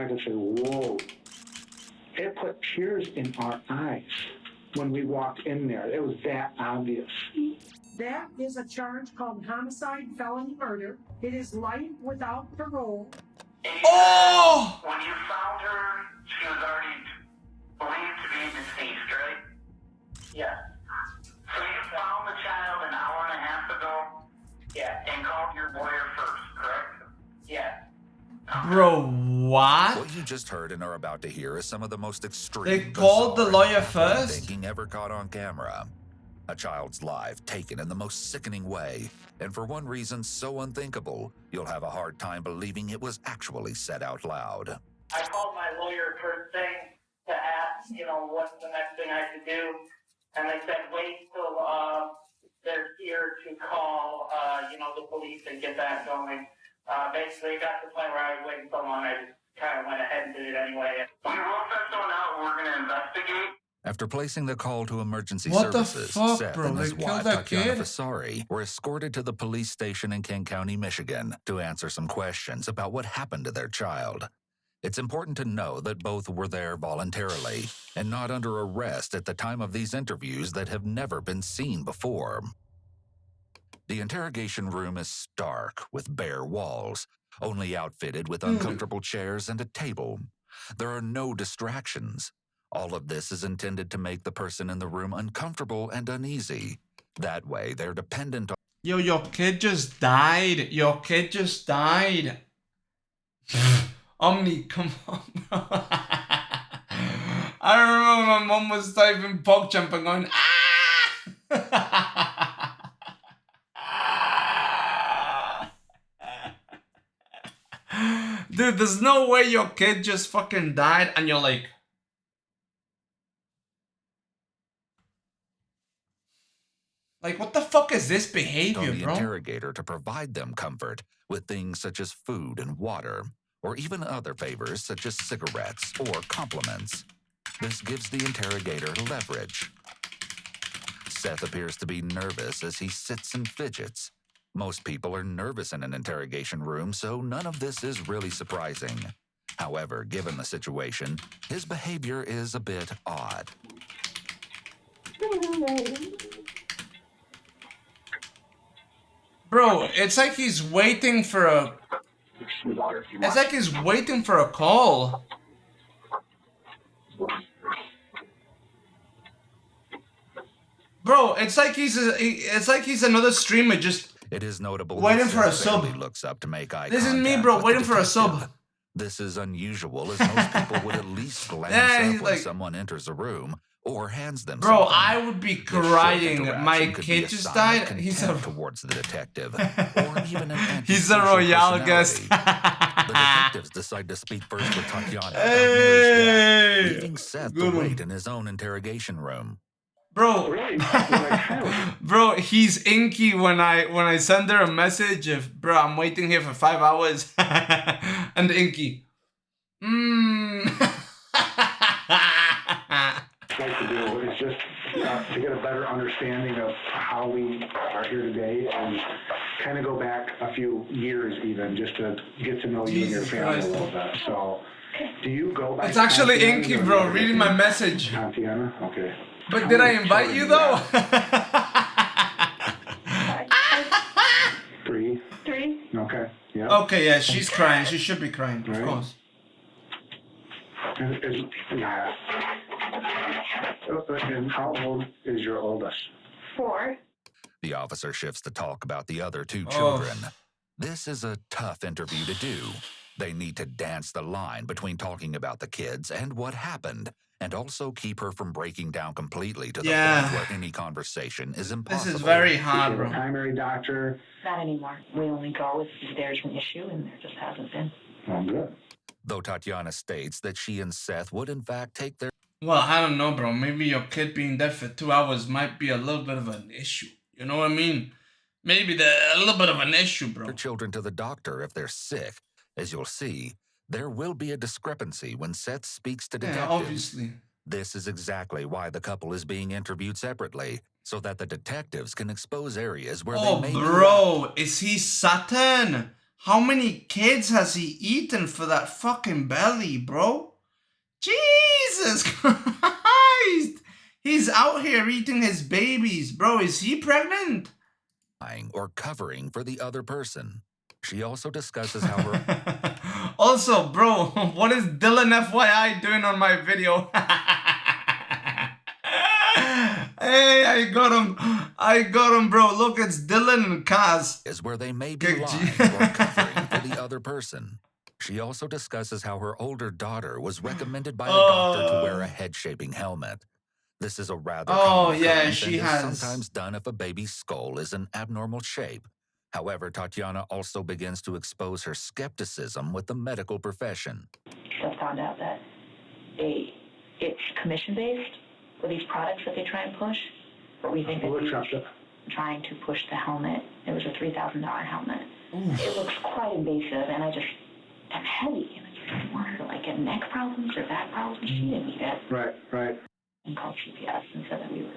back and said, whoa. It put tears in our eyes when we walked in there. It was that obvious. That is a charge called homicide, felony murder. It is life without parole. Oh! When you found her, she was already believed to be deceased, right? Yeah. So you found the child an hour and a half ago? Yeah. And called your lawyer first, correct? Yeah. Bro, what? What you just heard and are about to hear is some of the most extreme. They called the bizarre, lawyer and baffling first? thinking ever caught on camera. A child's life taken in the most sickening way, and for one reason so unthinkable, you'll have a hard time believing it was actually said out loud. I called my lawyer first thing to ask, what's the next thing I should do. And they said, wait till they're here to call, the police and get that going. Basically, it got to the point where I was waiting so long, I just kind of went ahead and did it anyway. We wrote that one out, we're going to investigate. After placing the call to emergency What the services, fuck, Seth bro? and his They killed wife, that Tatiana kid? Fasari, were escorted to the police station in King County, Michigan, to answer some questions about what happened to their child. It's important to know that both were there voluntarily and not under arrest at the time of these interviews that have never been seen before. The interrogation room is stark with bare walls, only outfitted with uncomfortable chairs and a table. There are no distractions. All of this is intended to make the person in the room uncomfortable and uneasy. That way, they're dependent on... Yo, your kid just died. Your kid just died. Omni, come on, bro. I remember my mom was typing PogChamp and going, ah! Dude, there's no way your kid just fucking died and you're like... Like, what the fuck is this behavior, the bro? interrogator to provide them comfort with things such as food and water, or even other favors such as cigarettes or compliments. This gives the interrogator leverage. Seth appears to be nervous as he sits and fidgets. Most people are nervous in an interrogation room, so none of this is really surprising. However, given the situation, his behavior is a bit odd. Bro, it's like he's waiting for a... It's like he's waiting for a call. Bro, it's like he's another streamer just It is notable waiting that for a Seth sub. barely looks up to make eye This is contact me, bro, with the waiting for a sub. detective. This is unusual, as most people would at least glance Yeah, up he's when like- someone enters a room or hands them Bro, something. I would be This short crying. interaction My could be kid a just sign of died. He's a contempt towards the detective, or even an he's a antisocial royale guest. personality. The detectives decide to speak first with Tatiana about Mary's Hey! death, leaving Seth Good to one. wait in his own interrogation room. Bro, Really? Like, bro, he's inky when I send her a message of, bro, I'm waiting here for 5 hours. And inky. like to do is just to get a better understanding of how we are here today and kind of go back a few years even just to get to know you and your Jesus family Christ. a little bit. So, do you go by It's actually Tatiana inky, or bro, the- reading my message. Tatiana? Okay. But did I invite you though? 3. Okay. Yeah. Okay, yeah, she's crying. She should be crying, of Right. course. Yeah. And how old is your oldest? 4. The officer shifts to talk about the other two Oh. children. This is a tough interview to do. They need to dance the line between talking about the kids and what happened, and also keep her from breaking down completely to the Yeah. point where any conversation is This impossible. is very Is hard, your bro. primary doctor? Not anymore. We only go if there's an issue, and there just hasn't been. Oh, good. Though Tatiana states that she and Seth would in fact take their Well, I don't know, bro. Maybe your kid being dead for 2 hours might be a little bit of an issue. You know what I mean? Maybe a little bit of an issue, bro. children to the doctor if they're sick. As you'll see, there will be a discrepancy when Seth speaks to Yeah, detectives. obviously. This is exactly why the couple is being interviewed separately, so that the detectives can expose areas where Oh, they may be bro, is he Satan? How many kids has he eaten for that fucking belly, bro? Jesus Christ! He's out here eating his babies, bro. Is he pregnant? Or covering for the other person. She also discusses how her Also, bro, what is Dylan FYI doing on my video? Hey, I got him, bro. Look, it's Dylan and Kaz. is where they may be Good lying G- or covering for the other person. She also discusses how her older daughter was recommended by a doctor to wear a head-shaping helmet. This is a rather common occurrence she and is has. sometimes done if a baby's skull is an abnormal shape. However, Tatiana also begins to expose her skepticism with the medical profession. So found out that it's commission-based for these products that they try and push. But we think that they're trying to push the helmet. It was a $3,000 helmet. Oof. It looks quite invasive, and I'm heavy, and I just didn't want her to like get neck problems or back problems. She didn't need it. Right. And called CPS and said that we were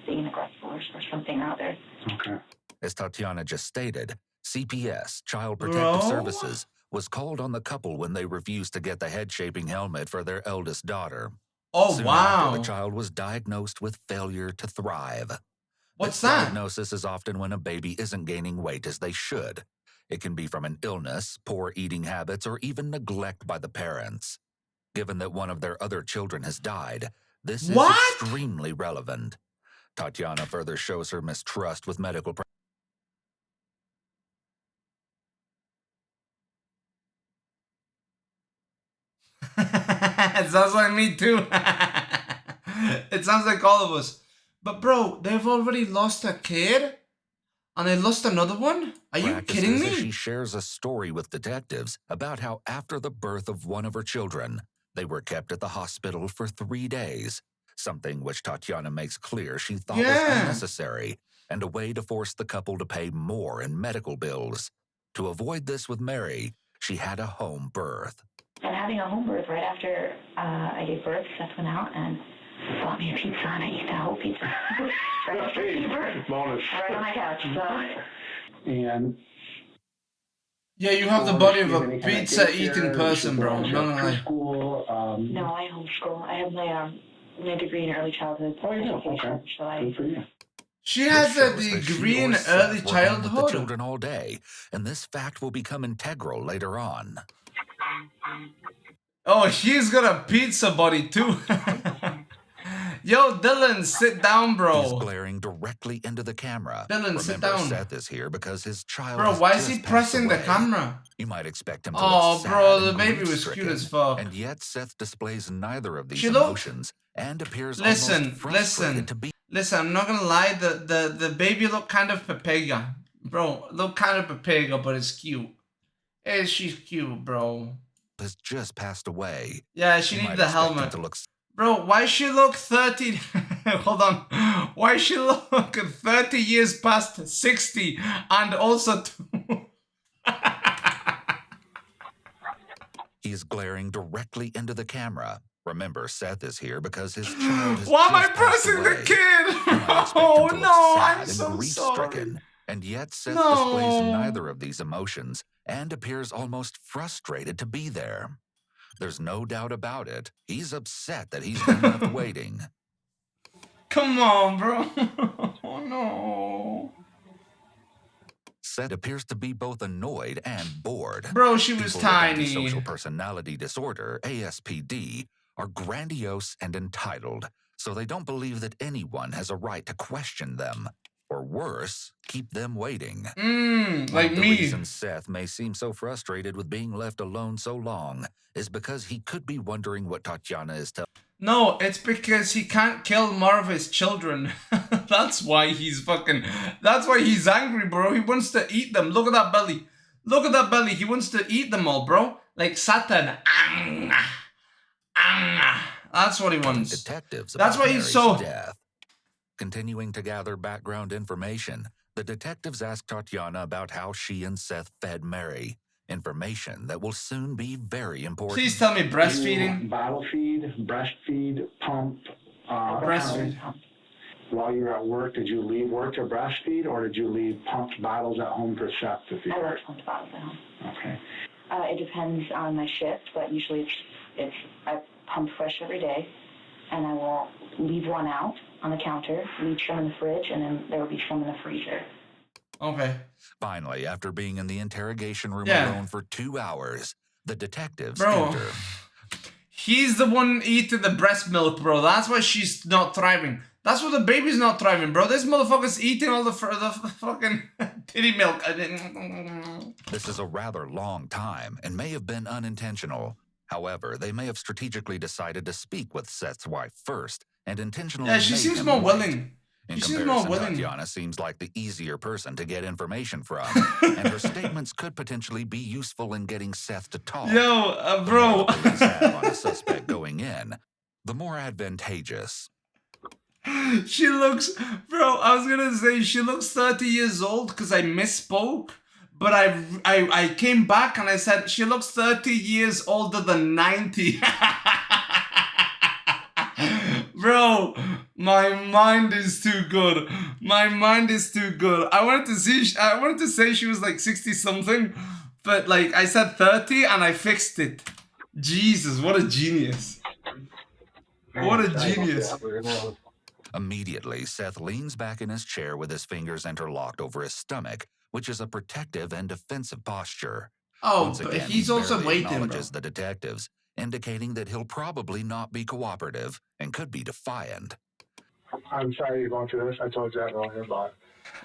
being aggressive or something out there. Okay. As Tatiana just stated, CPS, Child Protective Services, was called on the couple when they refused to get the head-shaping helmet for their eldest daughter. Oh, Soon wow. after, the child was diagnosed with failure to thrive. What's This that? diagnosis is often when a baby isn't gaining weight as they should. It can be from an illness, poor eating habits, or even neglect by the parents. Given that one of their other children has died, this What? is extremely relevant. Tatiana further shows her mistrust with medical It sounds like me too. It sounds like all of us. But bro, they've already lost a kid? And they lost another one? Are you kidding practices as me? she shares a story with detectives about how after the birth of one of her children, they were kept at the hospital for 3 days, something which Tatiana makes clear she thought was unnecessary and a way to force the couple to pay more in medical bills. To avoid this with Mary, she had a home birth. And having a home birth right after I gave birth, Seth went out and bought me a pizza, and I ate that whole pizza. Right after I gave birth. Bonus. Right on my couch. So. And Yeah, you have the body of a pizza-eating person, bro. No. Preschool. No, I homeschool. I have my degree in early childhood Oh, you do? education. Okay. So I Good for you. She This has a shows that she degree in or Seth early were home with the childhood. children all day, and this fact will become integral later on. Oh, he's got a pizza body too. Yo, Dylan, sit down, He's bro. glaring directly into the camera. Dylan, sit Remember, down. Seth is here because his child Bro, has why is just he passed pressing the away. camera? You might expect him to Oh, look sad bro, the and baby was grief-stricken, cute as fuck. and yet Seth displays neither of these She looked- emotions and appears Listen, almost frustrated to be. Listen, I'm not gonna lie, the baby looked kind of papega. Bro, look kind of papega, but it's cute. Hey, she's cute, bro. Has just passed away. Yeah, she You needs might the expect him helmet. to look Bro, why she look 30... Hold on. Why she look 30 years past 60 and also... He is glaring directly into the camera. Remember, Seth is here because his child has Why am I just passed pressing away. the kid? You might expect him Oh to look no, sad I'm and so sorry. grief-stricken, and yet Seth No. displays neither of these emotions and appears almost frustrated to be there. There's no doubt about it. He's upset that he's been left waiting. Come on, bro. Oh no. Seth appears to be both annoyed and bored. Bro, she was People with tiny. antisocial personality disorder, ASPD, are grandiose and entitled, so they don't believe that anyone has a right to question them, or worse, keep them waiting. One Like of the me. reason Seth may seem so frustrated with being left alone so long is because he could be wondering what Tatiana is telling. No, it's because he can't kill more of his children. That's why he's fucking... That's why he's angry, bro. He wants to eat them. Look at that belly. Look at that belly. He wants to eat them all, bro. Like Satan. That's what he wants. Detectives That's about why he's Mary's so... death. Continuing to gather background information, the detectives ask Tatiana about how she and Seth fed Mary. Information that will soon be very important. Please tell me breastfeeding. Bottle feed, breastfeed, pump. Breastfeed. while you were at work, did you leave work to breastfeed, or did you leave pumped bottles at home for Seth to feed? I work pumped bottles at home. Okay. It depends on my shift, but usually I pump fresh every day, and I will leave one out on the counter, leave some in the fridge, and then there will be some in the freezer. Okay. Finally, after being in the interrogation room Yeah. alone for 2 hours, the detectives Bro. enter. He's the one eating the breast milk, bro. That's why she's not thriving. That's why the baby's not thriving, bro. This motherfucker's eating all the fucking titty milk. This is a rather long time and may have been unintentional. However, they may have strategically decided to speak with Seth's wife first and intentionally Yeah, she made seems him more wait. willing. In She seems comparison, more willing. Tatiana seems like the easier person to get information from, and her statements could potentially be useful in getting Seth to talk. Yo, The bro. more the police have on a suspect going in, the more advantageous. She looks, bro, I was gonna say she looks 30 years old because I misspoke, but I came back and I said she looks 30 years older than 90. Bro, my mind is too good. My mind is too good. I wanted to say she was like 60 something, but like I said 30 and I fixed it. Jesus, what a genius. What a genius. Immediately, Seth leans back in his chair with his fingers interlocked over his stomach, which is a protective and defensive posture. Oh, Once but again, he's he also barely waiting, bro. acknowledges the detectives, indicating that he'll probably not be cooperative and could be defiant. I'm sorry you're going through this. I told you that earlier, but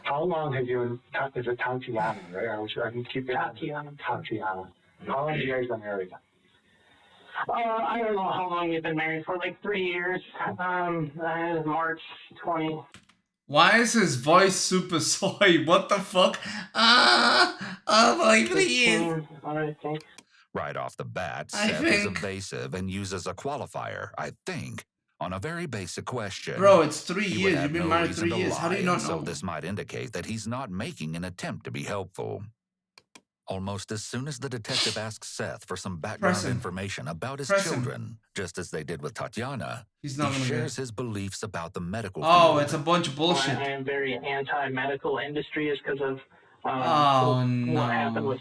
how long have you, is it Tatiana, right? I can keep it. Tatiana. How long have you guys been married? I don't know how long you've been married for, like 3 years. March 20. Why is his voice super soy? What the fuck? Oh boy, please. I think. Right off the bat, I Seth is think- evasive and uses a qualifier, I think, on a very basic question. Bro, it's 3 He would years. have You've been no married reason 3 to years. How do lie, you not and so know? this might indicate that he's not making an attempt to be helpful. Almost as soon as the detective asks Seth for some background Press him. information about his Press him. children, just as they did with Tatiana, He's not he gonna shares get. his beliefs about the medical Oh, field. it's a bunch of I bullshit. am very anti-medical industry is because of Oh what happened no. with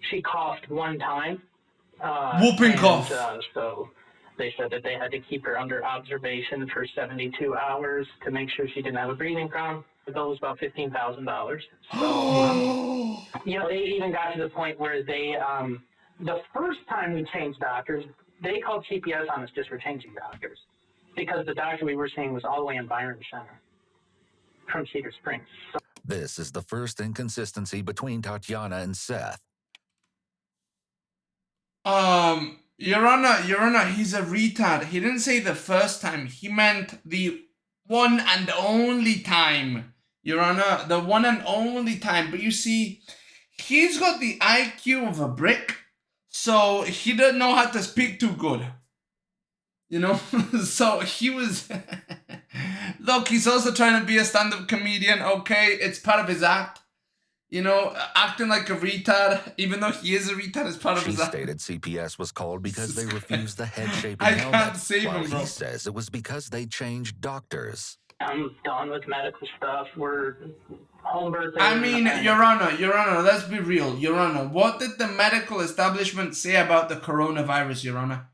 she coughed one time. Whooping and, cough. So they said that they had to keep her under observation for 72 hours to make sure she didn't have a breathing problem. The bill was about $15,000. So, you know, they even got to the point where they, the first time we changed doctors, they called CPS on us just for changing doctors. Because the doctor we were seeing was all the way in Byron Center from Cedar Springs. So, This is the first inconsistency between Tatiana and Seth. Your Honor, he's a retard. He didn't say the first time. He meant the one and only time. Your Honor, the one and only time. But you see, he's got the IQ of a brick, so he doesn't know how to speak too good. You know? So he was... Look, he's also trying to be a stand-up comedian, okay? It's part of his act. You know, acting like a retard, even though he is a retard, is part of She his act. stated CPS was called because they refused the head-shaping I helmet, can't save while him, bro. he says it was because they changed doctors. I'm done with medical stuff. We're home birth. I mean, Your Honor, let's be real. Your Honor, what did the medical establishment say about the coronavirus, Your Honor?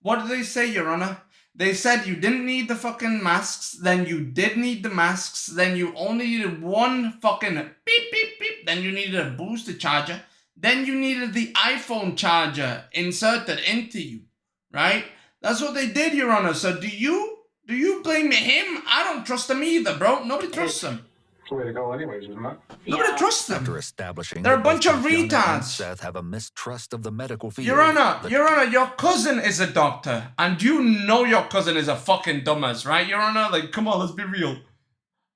What did they say, Your Honor? They said you didn't need the fucking masks, then you did need the masks, then you only needed one fucking beep, beep, beep, then you needed a booster charger, then you needed the iPhone charger inserted into you, right? That's what they did, Your Honor. So do you blame him? I don't trust him either, bro. Nobody trusts him. It's the way to go anyways, isn't it? Nobody trusts After them. establishing They're a that both bunch of Tatiana and retards. Seth have a mistrust of the medical field. Your Honor, the your cousin is a doctor, and you know your cousin is a fucking dumbass, right, Your Honor? Like, come on, let's be real.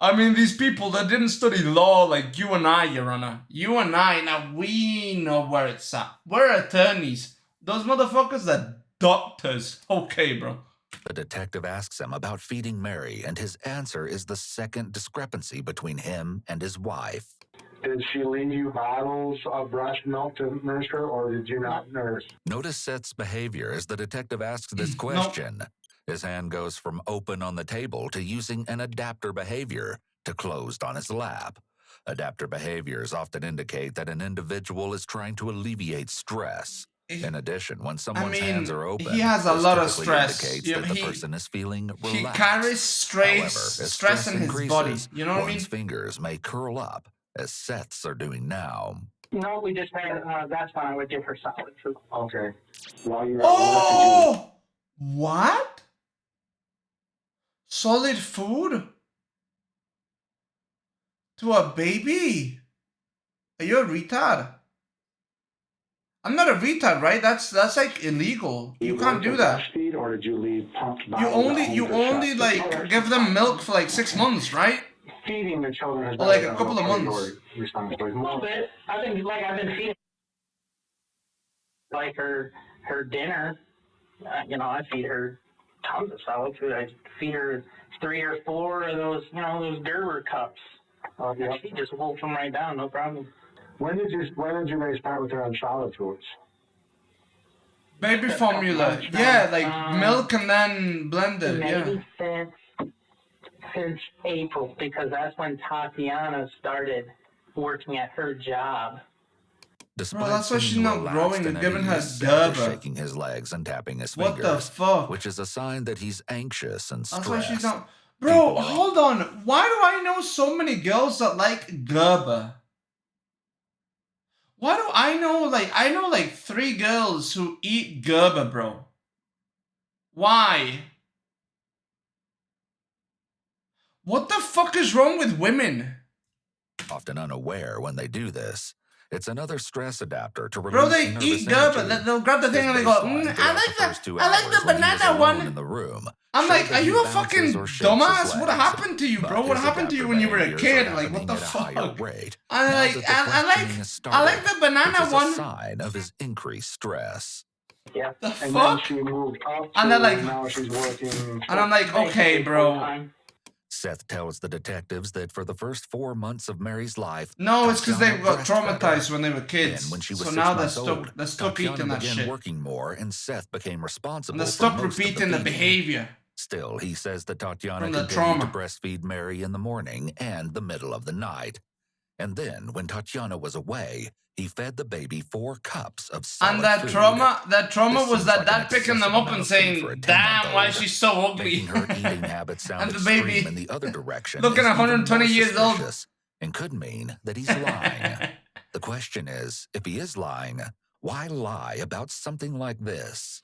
I mean, these people that didn't study law like you and I, Your Honor. You and I, now we know where it's at. We're attorneys. Those motherfuckers are doctors. Okay, bro. The detective asks him about feeding Mary, and his answer is the second discrepancy between him and his wife. Did she leave you bottles of breast milk to nurse her, or did you not nurse? Notice Seth's behavior as the detective asks this question. His hand goes from open on the table to using an adapter behavior to closed on his lap. Adapter behaviors often indicate that an individual is trying to alleviate stress. In addition, when someone's hands are open, he has a this lot of typically stress. indicates that the person is feeling relaxed. He carries However, as stress in his body. You know what I mean? one's fingers may curl up, as Seth's are doing now. No, we just had, that's when I would give her solid food. Okay. While you're at work, did you... What? Solid food? To a baby? Are you a retard? I'm not a retard, right? That's like illegal. You can't do that. Breastfeed, or did you leave pumped You bottles only like give them milk for like 6 months, right? Feeding the children is Or like better a than couple of what months. your responsibility. A little bit. I've been feeding like her dinner. I feed her tons of solid food. I feed her 3 or 4 of those, those Gerber cups. And she just wolfs them right down, no problem. When did you guys start with her on solid foods? Baby formula. Yeah, like milk and then blended. Maybe Yeah. since April, because that's when Tatiana started working at her job. Despite Bro, that's why she's seeming not relaxed growing and and at giving her ease, Seth is Gerber. shaking his legs and tapping his What the fingers, fuck? which is a sign that he's anxious and That's stressed. why she's not. People Bro, are hold on. Why do I know so many girls that like Gerber? Why do I know like 3 girls who eat Gerber, bro? Why? What the fuck is wrong with women? often unaware when they do this. It's another stress adapter to release Bro, they nervous eat Gerber. energy. They'll grab the His thing and they go, baseline throughout the first 2 I like hours the when he was banana alone one. in the room I'm showed like, that are he you a bounces fucking or shakes his dumbass? What legs. happened to you, bro? But What his happened to you adapter when you were a behaviors kid? are Like, what happening the at a higher fuck? rate I now like, that the I questioning has like the started, banana which is one. a sign of his increased stress. Yeah. The And then fuck? she moved up And they're to, like, now she's working. and I'm like, okay, bro. Seth tells the detectives that for the first 4 months of Mary's life, No, it's because they Tatiana got breastfed her. traumatized when they were kids. Then, when she was So 6 now months old, they're stuck Tatiana eating that began shit. working more, and Seth became responsible And they're for stuck most of repeating the feeding. behavior. Still, he says that Tatiana From the continued to trauma. breastfeed Mary in the morning and the middle of the night. And then, when Tatiana was away, he fed the baby 4 cups of solid And that food. trauma This was seems that like dad an picking them excessive up amount and of food saying, for a 10-month-old, damn, why is she so ugly? Making her eating habits sound And the extreme baby in the other direction looking is 120 even more years old. suspicious and could mean that he's lying. The question is, if he is lying, why lie about something like this?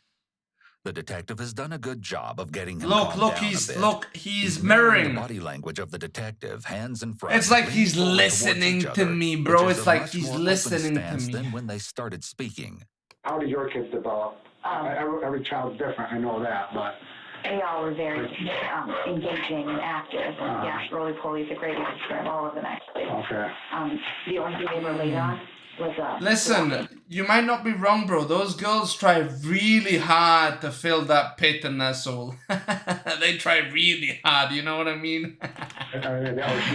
The detective has done a good job of getting him calmed down a bit. He's mirroring mirroring. the body language of the detective, hands in front. It's like leaning he's forward towards listening each to other, me, which bro. is It's a like much he's more open listening to stance me. than when they started speaking. How did your kids develop? Every child's different, I know that, but They all were very engaging and active. And yeah, roly-poly is a great way to describe all of them, actually. okay. The only thing they were late on was Listen, you might not be wrong, bro. Those girls try really hard to fill that pit in their soul. They try really hard, you know what I mean? She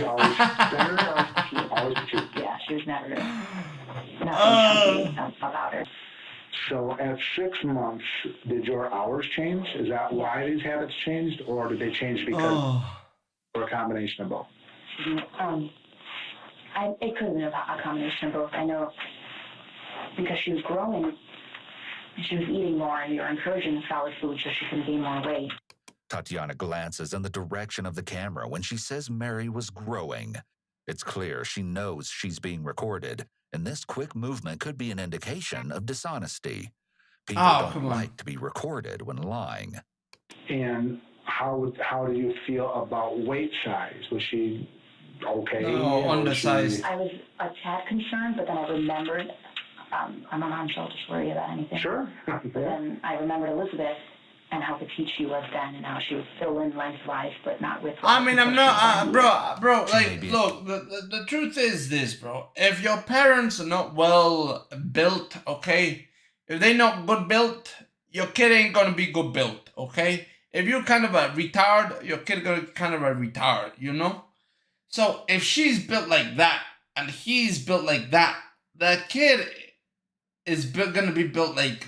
always cute. Yeah, she was never nothing Oh. chunky about her. So at 6 months, did your hours change? Is that why these habits changed, or did they change because or a combination of both? It could have been a combination of both. I know because she was growing, she was eating more, and you were encouraging solid food so she can gain more weight. Tatiana glances in the direction of the camera when she says Mary was growing. It's clear she knows she's being recorded, and this quick movement could be an indication of dishonesty. People don't like to be recorded when lying. And how do you feel about weight size? Was she okay? No, undersized. I was a tad concerned, but then I remembered, I'm a mom, so I'll just worry about anything. Sure. But then I remembered Elizabeth and how petite she was then, and how she would fill in lengthwise, but not widthwise. I mean, I'm not, bro, like, look, the truth is this, bro. If your parents are not well built, okay? If they're not good built, your kid ain't gonna be good built, okay? If you're kind of a retard, your kid gonna be kind of a retard, you know? So if she's built like that, and he's built like that, the kid is gonna be built like,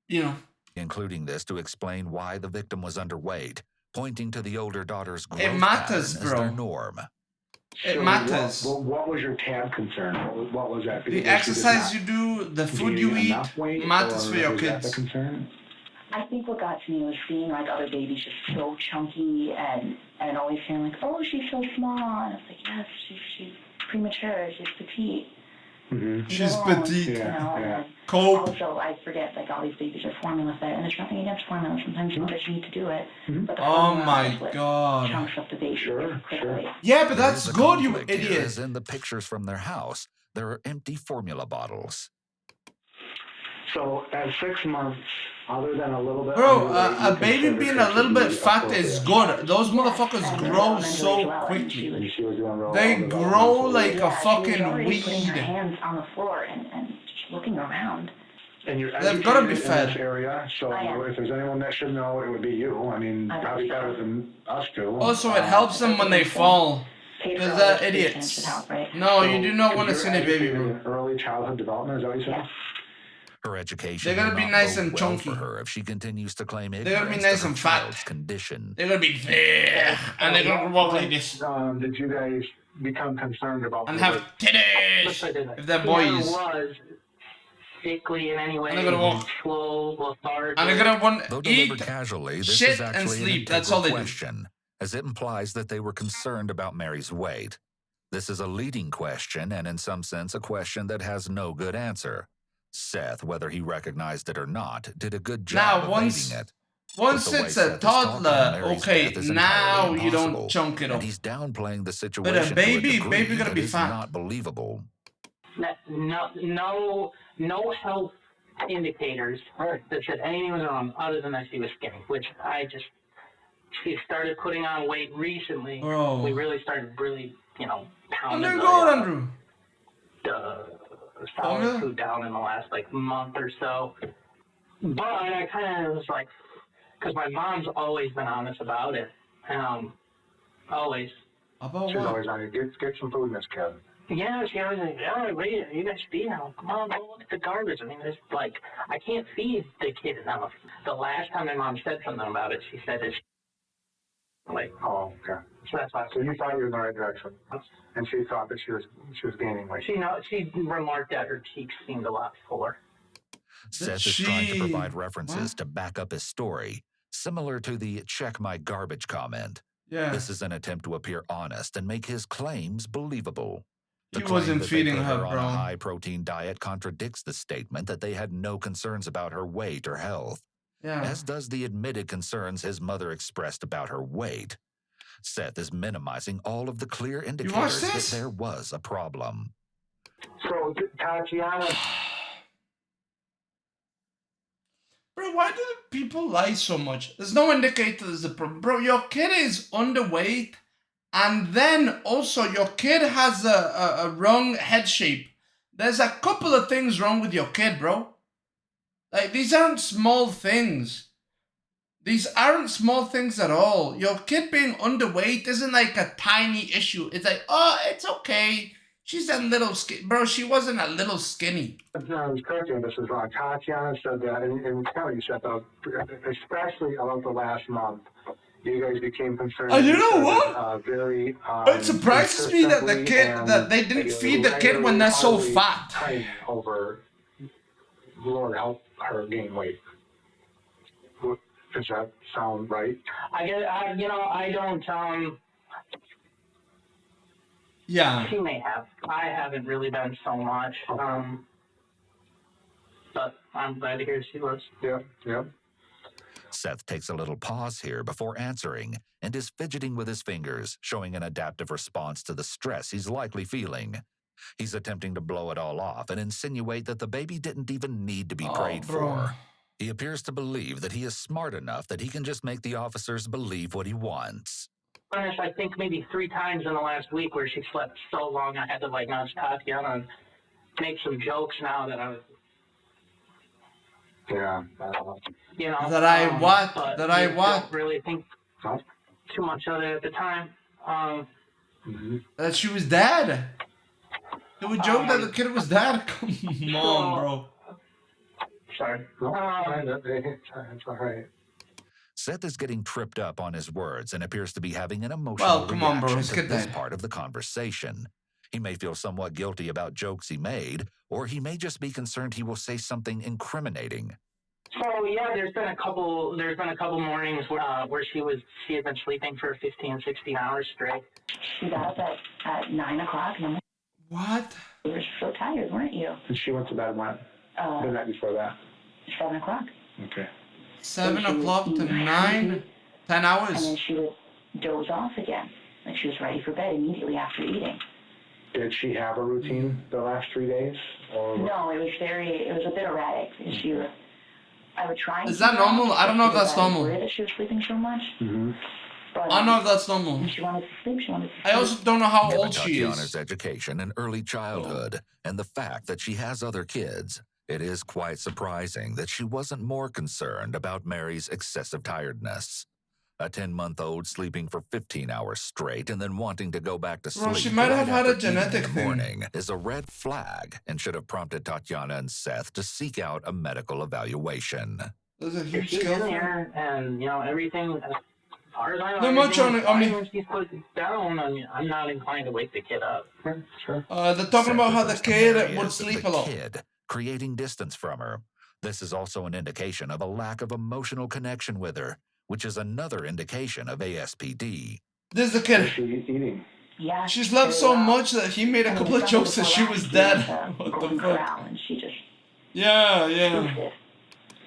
you know, including this to explain why the victim was underweight, pointing to the older daughter's growth It matters, pattern as bro. their norm. It So matters. What was your tab concern? What was that? The Was she just exercise not you do, the food you gaining eat, enough weight, matters or for your was that the kids. concern? I think what got to me was seeing like other babies just so chunky and always saying like, oh, she's so small. And I was like, yes, she's premature, she's petite. Mm-hmm. She's Go on, petite. You know, Yeah. and then Cope. also, I forget, like, all these babies are formula fed, and there's nothing against formula. Sometimes mothers need to do it, Mhm. but the Oh formula my is what god. chunks up the baby Sure, quickly. Yeah, but There that's is a good, you conflict here, idiot. as in the pictures from their house, there are empty formula bottles. So at 6 months, other than a little bit Bro, underweight, you a baby consider being her a to little bit be fat is appropriate. good. Those motherfuckers And grow developmentally as so well, and quickly. And she was doing real They well grow developmentally. like a Yeah, she was fucking already putting her weed. hands on the floor and just looking around. And you're They've gotta be educated fed. in this area, so I am. if there's anyone that should know, it would be you. I mean, I probably think so. better than us two. Also, it helps them when they fall. Paid for Because all they're education idiots. should help, right? No, you do not want to you're send a baby, educated bro. in early childhood development, is that what you said? Yes. Her education They're gonna will be not nice bode and well chunky. for her if she continues to claim They're gonna be ignorance nice to her and fat. child's condition. They're gonna be there, and they're gonna walk like this, Did you guys become concerned about and her have weight? titties, if they're boys. Was sickly in any way, And they're gonna walk. slow, lethargic. And they're gonna want Though to eat. delivered casually, this shit, is and actually sleep. an That's all integral they do. question, as it implies that they were concerned about Mary's weight. This is a leading question, and in some sense, a question that has no good answer. Seth, whether he recognized it or not, did a good Now, job once- evading it. Once But the way it's Seth a is talking, toddler, Mary's okay, death is now entirely you don't impossible, chunk it and up. he's downplaying the situation baby- to a baby degree gonna that be is fat. not believable. No health indicators that said anything was wrong other than that she was skinny, which she started putting on weight recently. Bro. We really started And pounding then the, go on, Andrew. solid yeah? food down in the last month or so. But I kind of was like, because my mom's always been honest about it. Always. About She's what? always on it. Get some food in this kid. Yeah, she always like, yeah, wait, you guys feed now. Come on, go look at the garbage. I mean, there's like, I can't feed the kid enough. The last time my mom said something about it, she said it's like, Oh, okay. so that's why. So you thought you were in the right direction, and she thought that she was gaining weight. She remarked that her cheeks seemed a lot fuller. Seth is trying to She- provide references what? to back up his story, similar to the check my garbage comment. Yeah. This is an attempt to appear honest and make his claims believable. The He claim wasn't that they feeding put her, on bro. a high-protein diet contradicts the statement that they had no concerns about her weight or health, Yeah. as does the admitted concerns his mother expressed about her weight. Seth is minimizing all of the clear indicators that this? there was a problem. So Tatiana, Bro, why do people lie so much? There's no indicator there's a problem. Bro, your kid is underweight, and then also your kid has a wrong head shape. There's a couple of things wrong with your kid, bro. Like, these aren't small things. These aren't small things at all. Your kid being underweight isn't like a tiny issue. It's like, oh, it's okay. She's a little skinny. Bro, she wasn't a little skinny. I was correcting this is wrong. Tatiana said that, and Kelly said that, especially about the last month, you guys became concerned. And you know because, what? Very. It surprises me that the kid, that they didn't feed the kid when they're so fat. Time over, Lord help her gain weight. Does that sound right? I don't, Yeah. she may have. I haven't really been so much. But I'm glad to hear she was. Yep. Seth takes a little pause here before answering and is fidgeting with his fingers, showing an adaptive response to the stress he's likely feeling. He's attempting to blow it all off and insinuate that the baby didn't even need to be prayed bro. for. He appears to believe that he is smart enough that he can just make the officers believe what he wants. Honest, I think maybe 3 times in the last week where she slept so long I had to nudge Tatiana and make some jokes now that I was, Yeah. That I what? but That I you what? don't really think Huh? too much of it at the time. That she was dead. They would joke that the kid was dead. Come on, bro. Sorry. That's all right. Seth is getting tripped up on his words and appears to be having an emotional Well, come on, bro. reaction His to kid this died. part of the conversation. He may feel somewhat guilty about jokes he made, or he may just be concerned he will say something incriminating. So yeah, there's been a couple mornings where she had been sleeping for 15, 16 hours straight. She got up at 9 o'clock, and What? you were so tired, weren't you? And she went to bed when? The night before that. 7 o'clock. Okay. 7 o'clock to 9? 10 And hours? then she would doze off again. Like she was ready for bed immediately after eating. Did she have a routine the last 3 days? Or No, it was a bit erratic. I would try and Is that keep her on normal? I don't know if because that's I was normal. worried that she was sleeping so much. Mm-hmm. But, I don't know if that's normal. when she wanted to sleep, she wanted to sleep. I also don't know how Given old she Tatiana's is. education and early childhood, and the fact that she has other kids, it is quite surprising that she wasn't more concerned about Mary's excessive tiredness. A 10-month-old sleeping for 15 hours straight and then wanting to go back to sleep Bro, she might have had a after eating genetic in the thing. morning is a red flag and should have prompted Tatiana and Seth to seek out a medical evaluation. There's a If huge she's in skill. there and everything, as far as I know, No much on it. I mean, when she's put down, I'm not inclined to wake the kid up. Sure. they're talking Seth about how the refers to kid Mary would as sleep the a lot. Kid, creating distance from her. This is also an indication of a lack of emotional connection with her, which is another indication of ASPD. This is the Is kid. she eating? Yeah, She slept very so well. much that he made a I mean, couple of the jokes that Sunday she before was last, dead. she went to What the Golden fuck? Corral, and she just Yeah, yeah. goofed it.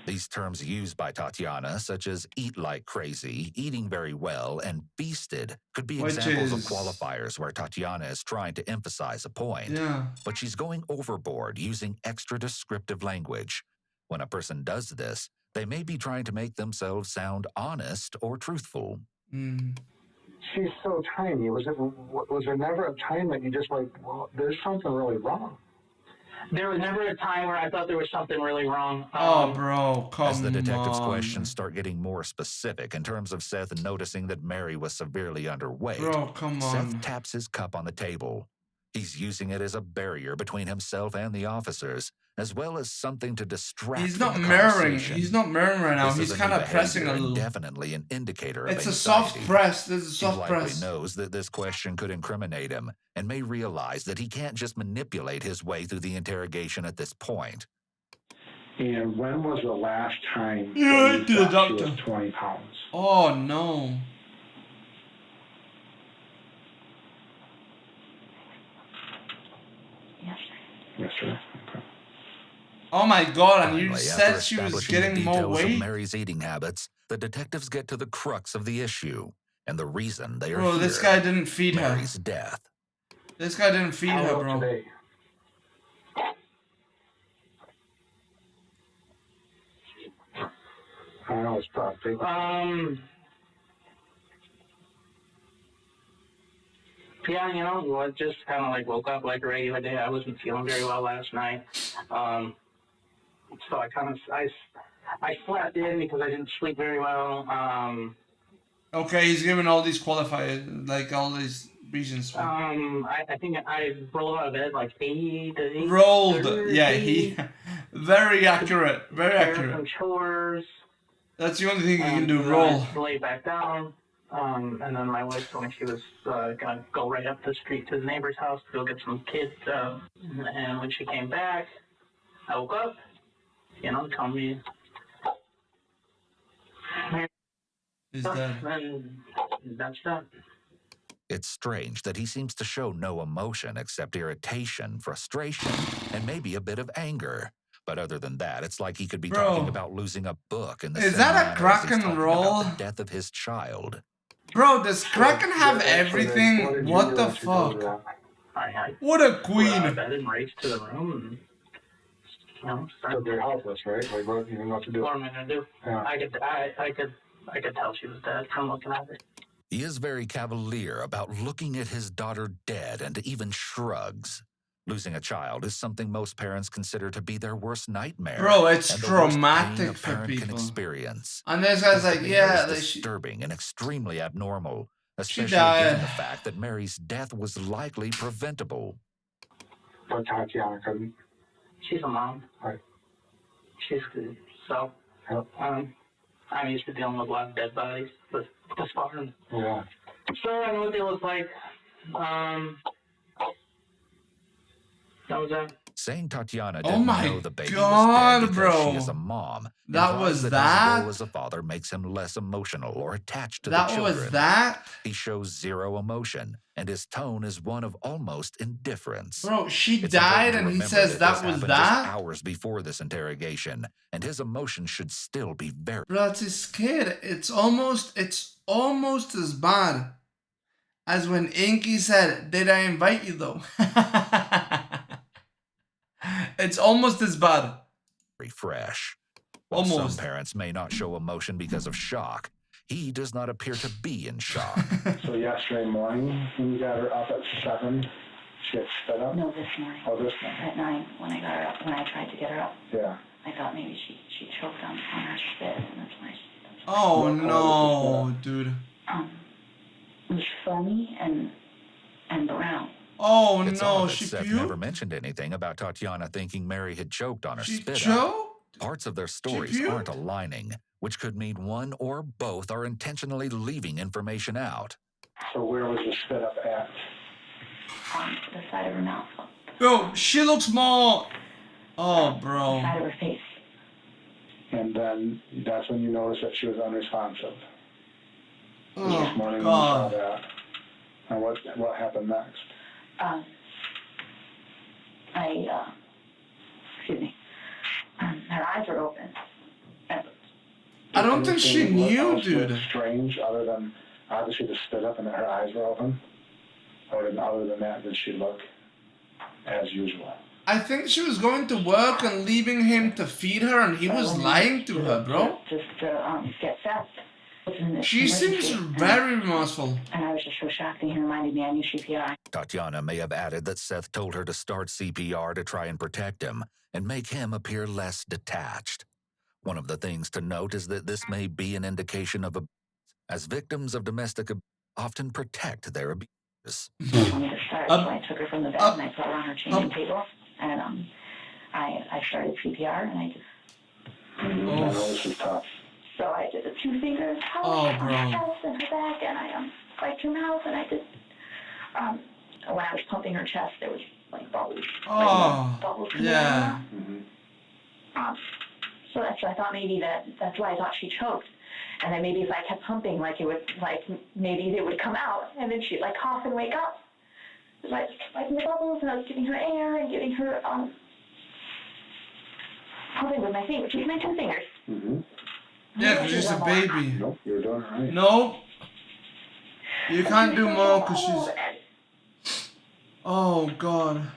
These terms used by Tatiana, such as eat like crazy, eating very well, and feasted, could be Which examples of is- qualifiers where Tatiana is trying to emphasize a point. Yeah. But she's going overboard using extra descriptive language. When a person does this, they may be trying to make themselves sound honest or truthful. Mm. She's so tiny. Was there never a time that you just like, well, there's something really wrong? There was never a time where I thought there was something really wrong. Oh, bro, come on. As the detective's questions start getting more specific in terms of Seth noticing that Mary was severely underweight, Bro, come on. Seth taps his cup on the table. He's using it as a barrier between himself and the officers, as well as something to distract He's from not the mirroring. conversation. He's not mirroring right now. This He's is a kind new of pressing a behavior and little. definitely an indicator It's of a soft anxiety. press. This is a He soft likely press. knows that this question could incriminate him and may realize that he can't just manipulate his way through the interrogation at this point. And when was the last time Yeah, that to you the thought she doctor. was 20 pounds? Oh, no. Yes. Yes, sir. Okay. Oh, my God. And you Finally, said after she was establishing the getting more details of weight? Mary's eating habits, the detectives get to the crux of the issue and the reason they are Bro, here. this guy didn't feed her. Mary's death. This guy didn't feed How her, old bro. today? I don't know, it's probably. Yeah, I just kind of like woke up like a regular day. I wasn't feeling very well last night. So I slept in because I didn't sleep very well. Okay, he's giving all these qualifiers, like all these reasons. I think I rolled out of bed like 8 to 8. Rolled. Yeah, he. Very accurate. Very accurate. Some chores. That's the only thing you can do. And then Roll. I lay back down. And then my wife told me she was gonna go right up the street to the neighbor's house to go get some kids. And when she came back, I woke up. Told me. He's dead. And that's that. It's strange that he seems to show no emotion except irritation, frustration, and maybe a bit of anger. But other than that, it's like he could be Bro. talking about losing a book in the Is same that a manner as crack he's and talking roll? about the death of his child. Bro, does Kraken have What did everything? you What do the when she told you fuck? that? I What a went out of queen. bed and raced to the room and, So started. they're helpless, right? Like, what, you don't know what to do. What am I gonna do? Yeah. I could tell she was dead from looking at it. He is very cavalier about looking at his daughter dead and even shrugs. Losing a child is something most parents consider to be their worst nightmare. Bro, it's and the worst pain traumatic a for parent can people. experience. And this guy's His like, demeanor yeah, is disturbing and extremely abnormal, especially died. given the fact that Mary's death was likely preventable. But Tatiana couldn't. She's a mom. Right. She's good. So, I'm used to dealing with a lot of dead bodies with this farm. Yeah. So I know what they look like. That was that. Saying Tatiana Oh didn't my know the baby God, was dead because bro. she is a mom That implies was that that? his role as a father makes him less emotional or attached to the That children. was that? He shows zero emotion, and his tone is one of almost indifference. Bro, she It's died important to and he remember says that this was happened that? just hours before this interrogation, and his emotions should still be very. Bro, it's his kid. It's almost as bad as when Inky said, "Did I invite you though?" It's almost as bad. Very fresh. While Almost. some parents may not show emotion because of shock, he does not appear to be in shock. So yesterday morning, when you got her up at 7, she had spit up? No, this morning. Oh, this morning. At 9, when I got her up, when I tried to get her up, Yeah. I thought maybe she choked on her spit, and that's why Oh What color no, dude. it was foamy and brown. Oh It's no, odd that she Seth never puked? mentioned anything about Tatiana thinking Mary had choked on her She spit up. choked? Parts of their stories puked? aren't aligning, which could mean one or both are intentionally leaving information out. So where was the spit up at? On the side of her mouth, Bro, she looks more... Oh, the bro. side of her face. And then that's when you noticed that she was unresponsive. This Oh, morning when you saw God. that. And what happened next? Excuse me. Her eyes were open. I don't think she Anything knew, else look dude. strange other than obviously the spit up and that her eyes were open? Or other than that, did she look as usual? I think she was going to work and leaving him to feed her, and he was lying to her, bro. Just to get Seth. She seems very remorseful. And I was just so shocked that he reminded me I knew CPR. Tatiana may have added that Seth told her to start CPR to try and protect him and make him appear less detached. One of the things to note is that this may be an indication of abuse, as victims of domestic abuse often protect their abusers. She wanted me to start, so I took her from the bed and I put her on her changing table. And I started CPR and I just... I know this is tough. So I did the 2 fingers on her chest and her back, and I wiped her mouth, and I did. When I was pumping her chest, there was like bubbles. Bubbles coming out. So I thought maybe that's why I thought she choked, and then maybe if I kept pumping, like it would, like maybe it would come out, and then she'd like cough and wake up. It was like wiping the bubbles, and I was giving her air and giving her pumping with my fingers, with my 2 fingers. Mm-hmm. Yeah, because she's a baby. Nope, you're doing it right. Nope. You can't do more because she's... Oh, God.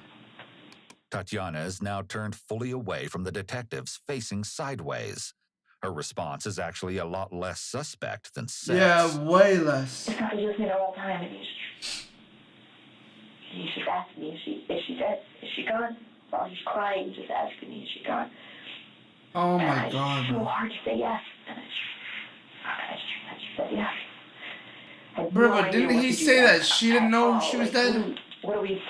Tatiana is now turned fully away from the detectives, facing sideways. Her response is actually a lot less suspect than Seth's. Yeah, way less. He was with me the whole time, and he just asked me, is she dead? Is she gone? While he's crying, just asking me, is she gone? Oh, and my God. It's so hard to say yes. And I just said yes. Bro, but didn't he say that she didn't know she was dead? What do we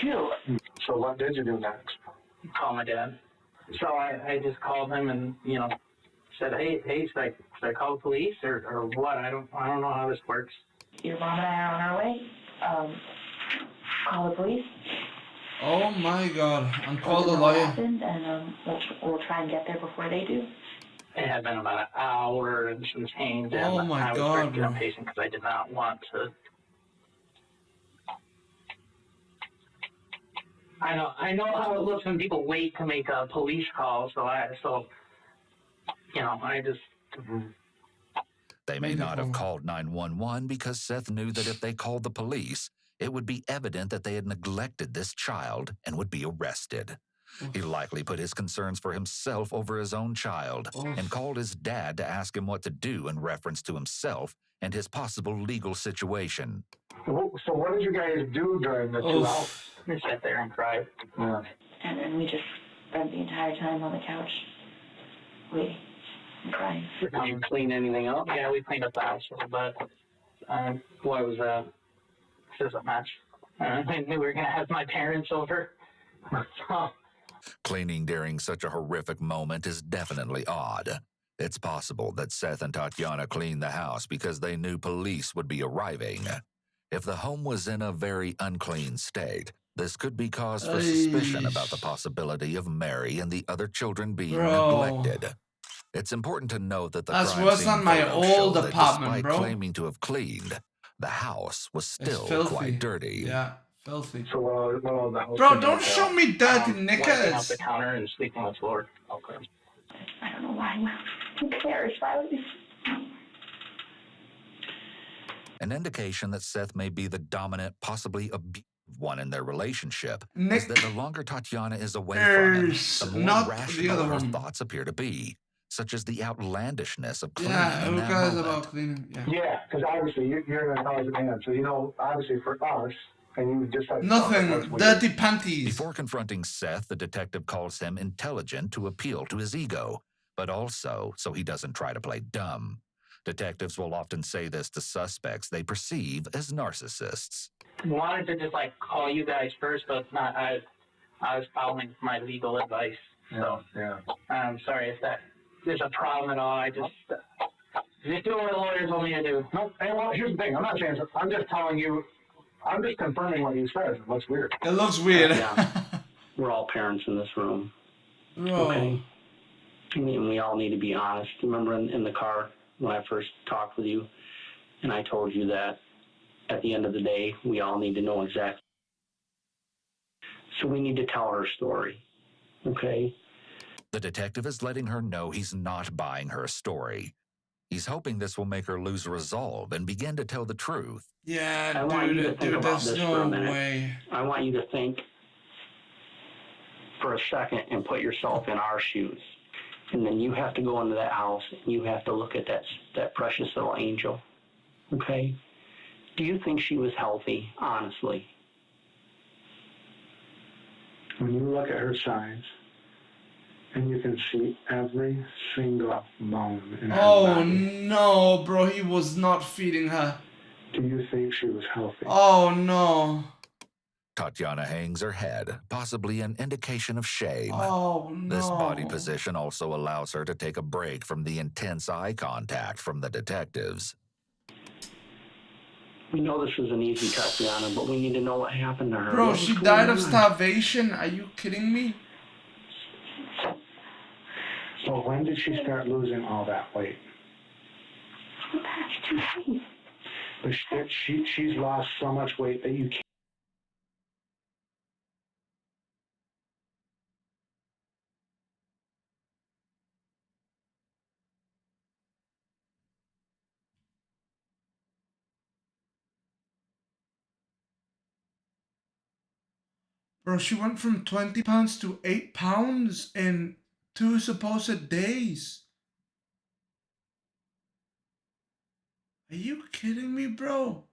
do? So what did you do next? Call my dad. So I just called him and, said, hey, should I call the police or what? I don't know how this works. Your mom and I are on our way. Call the police. Oh, my God. And call the What lawyer. happened, and we'll try and get there before they do. It had been about an hour and some change, and Oh, my I was God, very bro. impatient because I did not want to. I know how it looks when people wait to make a police call, so I just. They may not have called 911 because Seth knew that if they called the police, it would be evident that they had neglected this child and would be arrested. He likely put his concerns for himself over his own child and called his dad to ask him what to do in reference to himself and his possible legal situation. So what did you guys do during the 2 hours? We sat there and cried. Yeah. And then we just spent the entire time on the couch, waiting and crying. Did you clean anything up? Yeah, we cleaned up the house a little bit. What was that? Doesn't match. I knew we were going to have my parents over. So Cleaning during such a horrific moment is definitely odd. It's possible that Seth and Tatiana cleaned the house because they knew police would be arriving. If the home was in a very unclean state, this could be cause for suspicion about the possibility of Mary and the other children being neglected. It's important to note that the crime scene photos show that despite claiming to have cleaned, the house was still quite dirty. Yeah, filthy. So, the house Bro, don't show me dirty Wiping out knickers. the counter and sleeping on the floor. Okay. I don't know why. Who cares? Why would you? An indication that Seth may be the dominant, possibly abusive one in their relationship Nick is that the longer Tatiana is away from him, the more not the rational other her one. thoughts appear to be, such as the outlandishness of cleaning Yeah, in who that cares moment. about cleaning? Yeah. Yeah, because obviously you're an intelligent man, so you know, obviously for us, and you just said Nothing. Dirty panties. Before confronting Seth, the detective calls him intelligent to appeal to his ego, but also so he doesn't try to play dumb. Detectives will often say this to suspects they perceive as narcissists. Wanted to just like call you guys first, but not. I was following my legal advice. So Yeah. I'm sorry if that there's a problem at all. I just doing what the lawyers want me to do. No, and well, here's the thing. I'm not saying. I'm just telling you. I'm just confirming what you said. It looks weird. It looks weird. Yeah. We're all parents in this room. Bro. Okay. I mean, we all need to be honest. Remember in the car when I first talked with you, and I told you that at the end of the day, we all need to know exactly. So we need to tell her story. Okay? The detective is letting her know he's not buying her story. He's hoping this will make her lose resolve and begin to tell the truth. Yeah, I want you to dude, think about there's this for no a minute. way. I want you to think for a second and put yourself in our shoes. And then you have to go into that house and you have to look at that precious little angel. Okay? Do you think she was healthy, honestly? When you look at her size, and you can see every single bone in her Oh body, no, bro, he was not feeding her. do you think she was healthy? Oh no. Tatiana hangs her head, possibly an indication of shame. Oh no. This body position also allows her to take a break from the intense eye contact from the detectives. We know this isn't easy, Tatiana, but we need to know what happened to her. Bro, What was she going died of on? starvation? Are you kidding me? So when did she start losing all that weight? The past 2 days. But she's lost so much weight that you can't. Bro, she went from 20 pounds to 8 pounds in 2 supposed days. Are you kidding me, bro?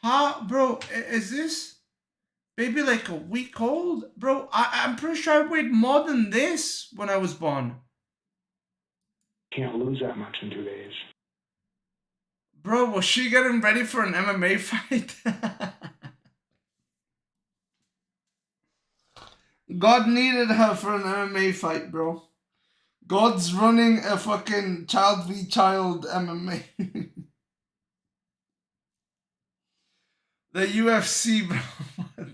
How, bro, is this baby like a week old? Bro, I'm pretty sure I weighed more than this when I was born. Can't lose that much in 2 days. Bro, was she getting ready for an MMA fight? God needed her for an MMA fight, bro. God's running a fucking child v child MMA. The UFC, bro.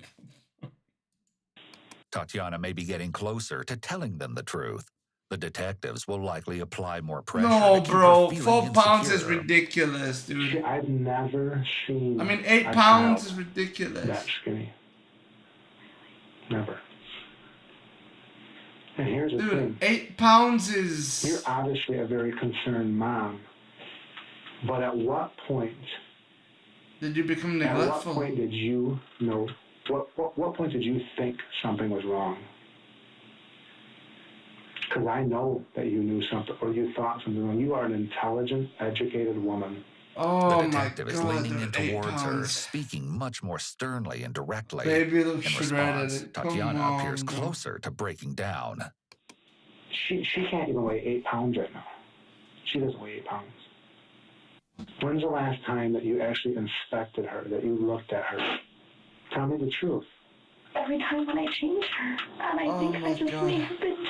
Tatiana may be getting closer to telling them the truth. The detectives will likely apply more pressure. No, to keep bro. her feeling 4 pounds is insecure. ridiculous, dude. I've never seen. I mean, 8 a pounds child is ridiculous. that skinny. Never. And here's the Dude, thing. 8 pounds is... You're obviously a very concerned mom. But at what point? Did you become At what neglectful? point did you know? What point did you think something was wrong? Because I know that you knew something, or you thought something wrong. You are an intelligent, educated woman. Oh The my detective is god, leaning in dude, 8 towards her, pounds. speaking much more sternly and directly. Baby looks In shredded. response, Come Tatiana on, appears bro. closer to breaking down. She can't even weigh 8 pounds right now. She doesn't weigh 8 pounds. When's the last time that you actually inspected her, that you looked at her? Tell me the truth. every time when I changed her. And I think I just may have been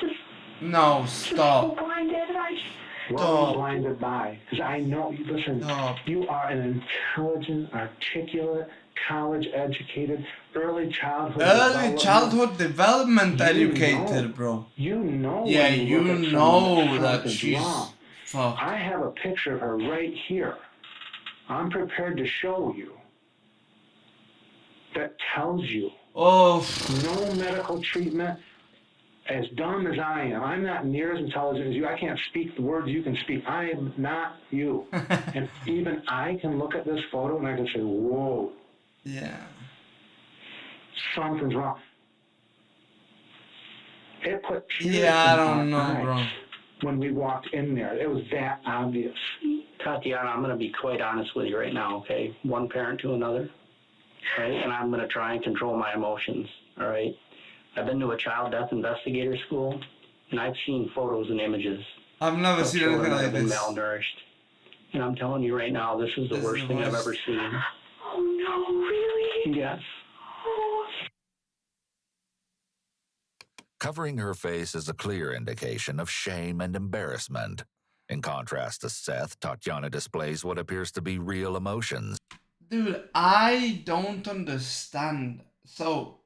No, stop. so blinded. What are you blinded by? Because I know, listen, you are an intelligent, articulate, college-educated, early childhood development educated, bro. You know. Yeah, you know that something's she's wrong. fucked. I have a picture of her right here. I'm prepared to show you. That tells you. Oh. No medical treatment. As dumb as I am, I'm not near as intelligent as you. I can't speak the words you can speak. I am not you. And even I can look at this photo and I can say, whoa. Yeah. Something's wrong. It put tears I in don't our know, bro. eyes when we walked in there. It was that obvious. Tatiana, I'm going to be quite honest with you right now, okay? One parent to another, right? And I'm going to try and control my emotions, all right? I've been to a child death investigator school, and I've seen photos and images. I've never seen anything like this. Malnourished. And I'm telling you right now, this is the worst thing I've ever seen. Oh no, really? Yes. Covering her face is a clear indication of shame and embarrassment. In contrast to Seth, Tatiana displays what appears to be real emotions. Dude, I don't understand. So,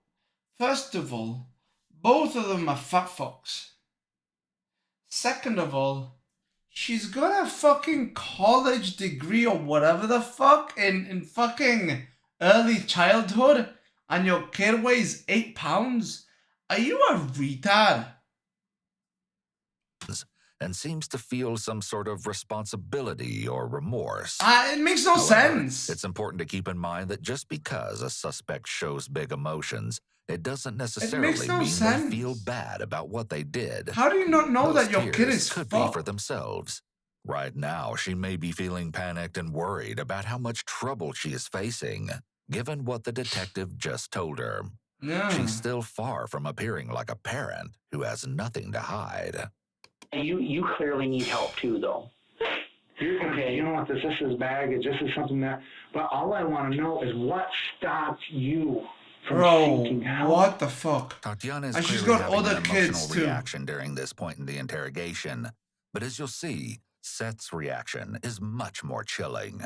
first of all, both of them are fat fucks. Second of all, she's got a fucking college degree or whatever the fuck in fucking early childhood, and your kid weighs 8 pounds? Are you a retard? And seems to feel some sort of responsibility or remorse. It makes no sense. It's important to keep in mind that just because a suspect shows big emotions, it doesn't necessarily mean they feel bad about what they did. How do you not know Those that your kid is could fucked? be for themselves. Right now, she may be feeling panicked and worried about how much trouble she is facing, given what the detective just told her. Yeah. She's still far from appearing like a parent who has nothing to hide. You clearly need help too, though. Okay, you know what, this is baggage, this is something that, but all I want to know is what stopped you from seeking help? What the fuck? Tatiana is And she's clearly got having other an kids emotional too. reaction during this point in the interrogation. But as you'll see, Seth's reaction is much more chilling.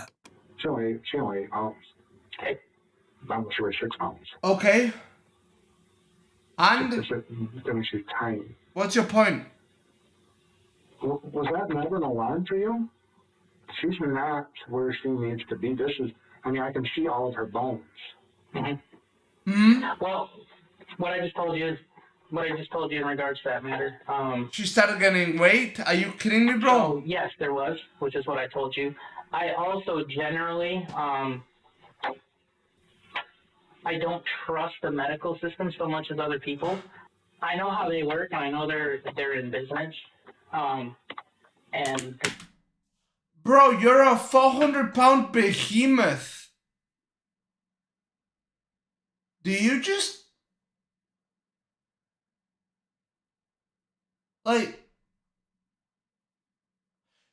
She only hey, almost 6 pounds. Okay. And? She's tiny. What's your point? Was that never an alarm for you? She's not where she needs to be. I can see all of her bones. Mm-hmm. Hmm? Well, what I just told you in regards to that matter. She started getting weight? Are you kidding me, bro? So, yes, there was, which is what I told you. I also generally, I don't trust the medical system so much as other people. I know how they work, and I know they're in business. And bro, you're a 400-pound behemoth. Do you just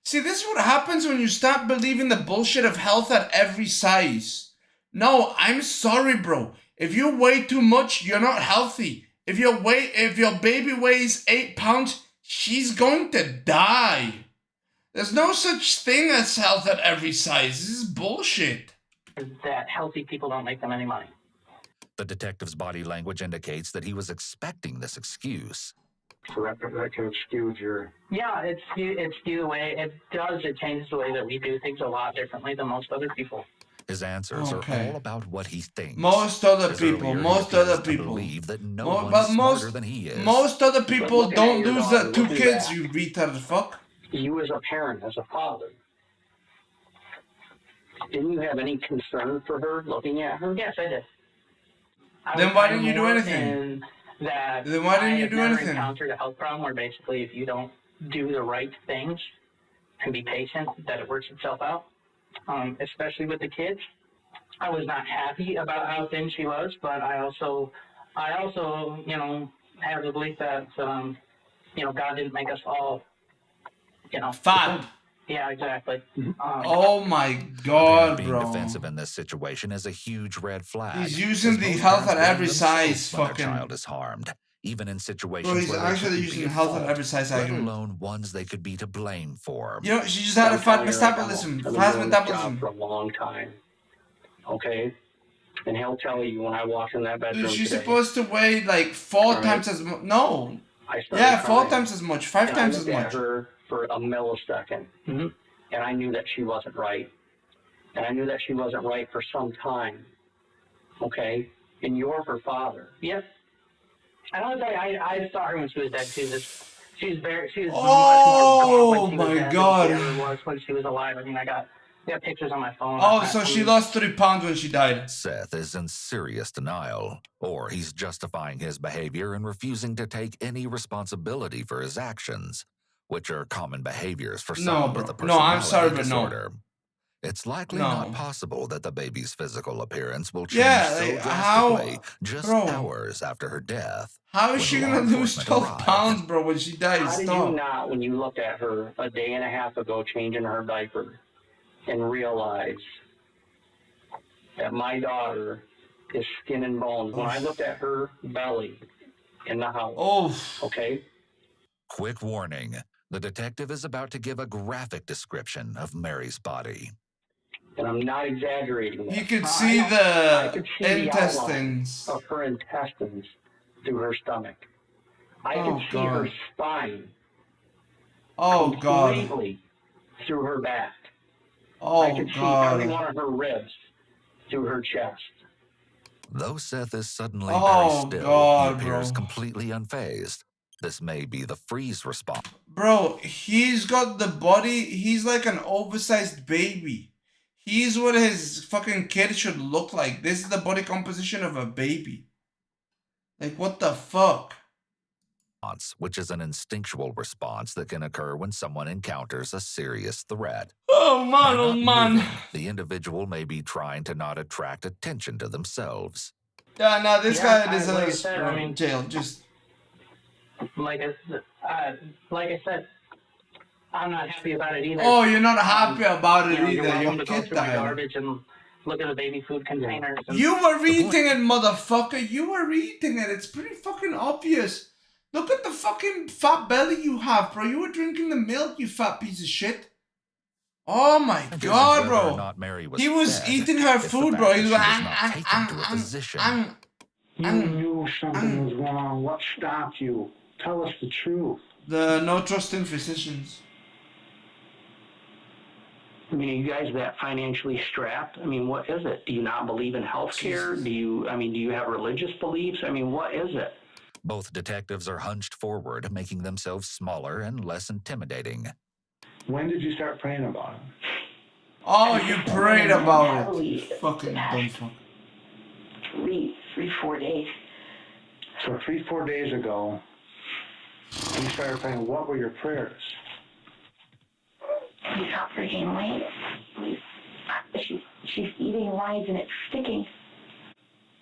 see, this is what happens when you start believing the bullshit of health at every size. No, I'm sorry, bro. If you weigh too much, you're not healthy. If your baby weighs 8 pounds, she's going to die. There's no such thing as health at every size. This is bullshit. That healthy people don't make them any money. The detective's body language indicates that he was expecting this excuse. So that kind of skews your... Yeah, it's skewed the way it does. It changes the way that we do things a lot differently than most other people. His answers are all about what he thinks. Most other people believe that no one's smarter than he is. Most other people don't lose their 2 kids, you retarded fuck. You as a parent, as a father, didn't you have any concern for her looking at her? Yes, I did. Then why didn't you do anything? Then why didn't you do anything? I encountered a health problem where basically if you don't do the right things and be patient, that it works itself out. Especially with the kids. I was not happy about how thin she was, but I also, have the belief that, God didn't make us all, fat. Yeah, exactly. Oh my God, Being bro. defensive in this situation is a huge red flag. He's using as the most health parents at every blame size themselves when fucking... their child is harmed, even in Bro, situations he's where they actually couldn't using be at health at fault, every size let argument. alone ones they could be to blame for. You know, she just had a fat metabolism. I've been Fast doing this job metabolism. for a long time. Okay? And he'll tell you when I walk in that bedroom Dude, she's today, supposed to weigh like 4 Right. times as much. No. I started Yeah, 4 crying. times as much. 5 And times I as looked at much. her for a millisecond, and I knew that she wasn't right. And I knew that she wasn't right for some time. Okay? And you're her father. Yep. I don't think I saw her when she was dead. She was much Oh, more gaunt when she was my dead God. than she ever was when she was alive. I mean, I got pictures on my phone. Oh, so she lost 3 pounds when she died. Seth is in serious denial, or he's justifying his behavior and refusing to take any responsibility for his actions, which are common behaviors for No, someone bro. with a No, I'm personality sorry, but no. disorder. It's likely not No. possible that the baby's physical appearance will change Yeah, so like, drastically just bro. hours after her death. How is when she law gonna lose enforcement 12 arrived. pounds, bro, when she dies? How did Stop. you not, when you looked at her a day and a half ago changing her diaper, and realize that my daughter is skin and bones? When I looked at her belly in the house, okay? Quick warning. The detective is about to give a graphic description of Mary's body. And I'm not exaggerating that. You could see I the could see the intestines. outline of her intestines through her stomach. I Oh, could see her God. spine Oh, God. completely through her back. Oh, I could see every God. one of her ribs through her chest. Though Seth is suddenly Oh, very still, God, he appears bro. completely unfazed. This may be the freeze response. Bro, he's got the body. He's like an oversized baby. He's what his fucking kid should look like. This is the body composition of a baby. Like, what the fuck? Which is an instinctual response that can occur when someone encounters a serious threat. Oh, man, By oh, not man. moving, the individual may be trying to not attract attention to themselves. Yeah, no, this Yeah, guy like I deserves said, I mean- jail. Just... Like I said, I'm not happy about it either. Oh, you're not happy about it You're either. welcome Your to go kid through my died. garbage and look at the baby food containers. And You were eating it, motherfucker. You were eating it. It's pretty fucking obvious. Look at the fucking fat belly you have, bro. You were drinking the milk, you fat piece of shit. Oh my God, bro. He was eating her food, bro. He was like, You knew something was wrong. What stopped you? Tell us the truth. The no trust in physicians. I mean, are you guys that financially strapped? I mean, what is it? Do you not believe in healthcare? Do you have religious beliefs? I mean, what is it? Both detectives are hunched forward, making themselves smaller and less intimidating. When did you start praying about it? Oh, you prayed about it. Fucking dumb fuck. 4 days. So 3-4 days ago, you started praying. What were your prayers? Please help her gain weight. She's eating lies and it's sticking.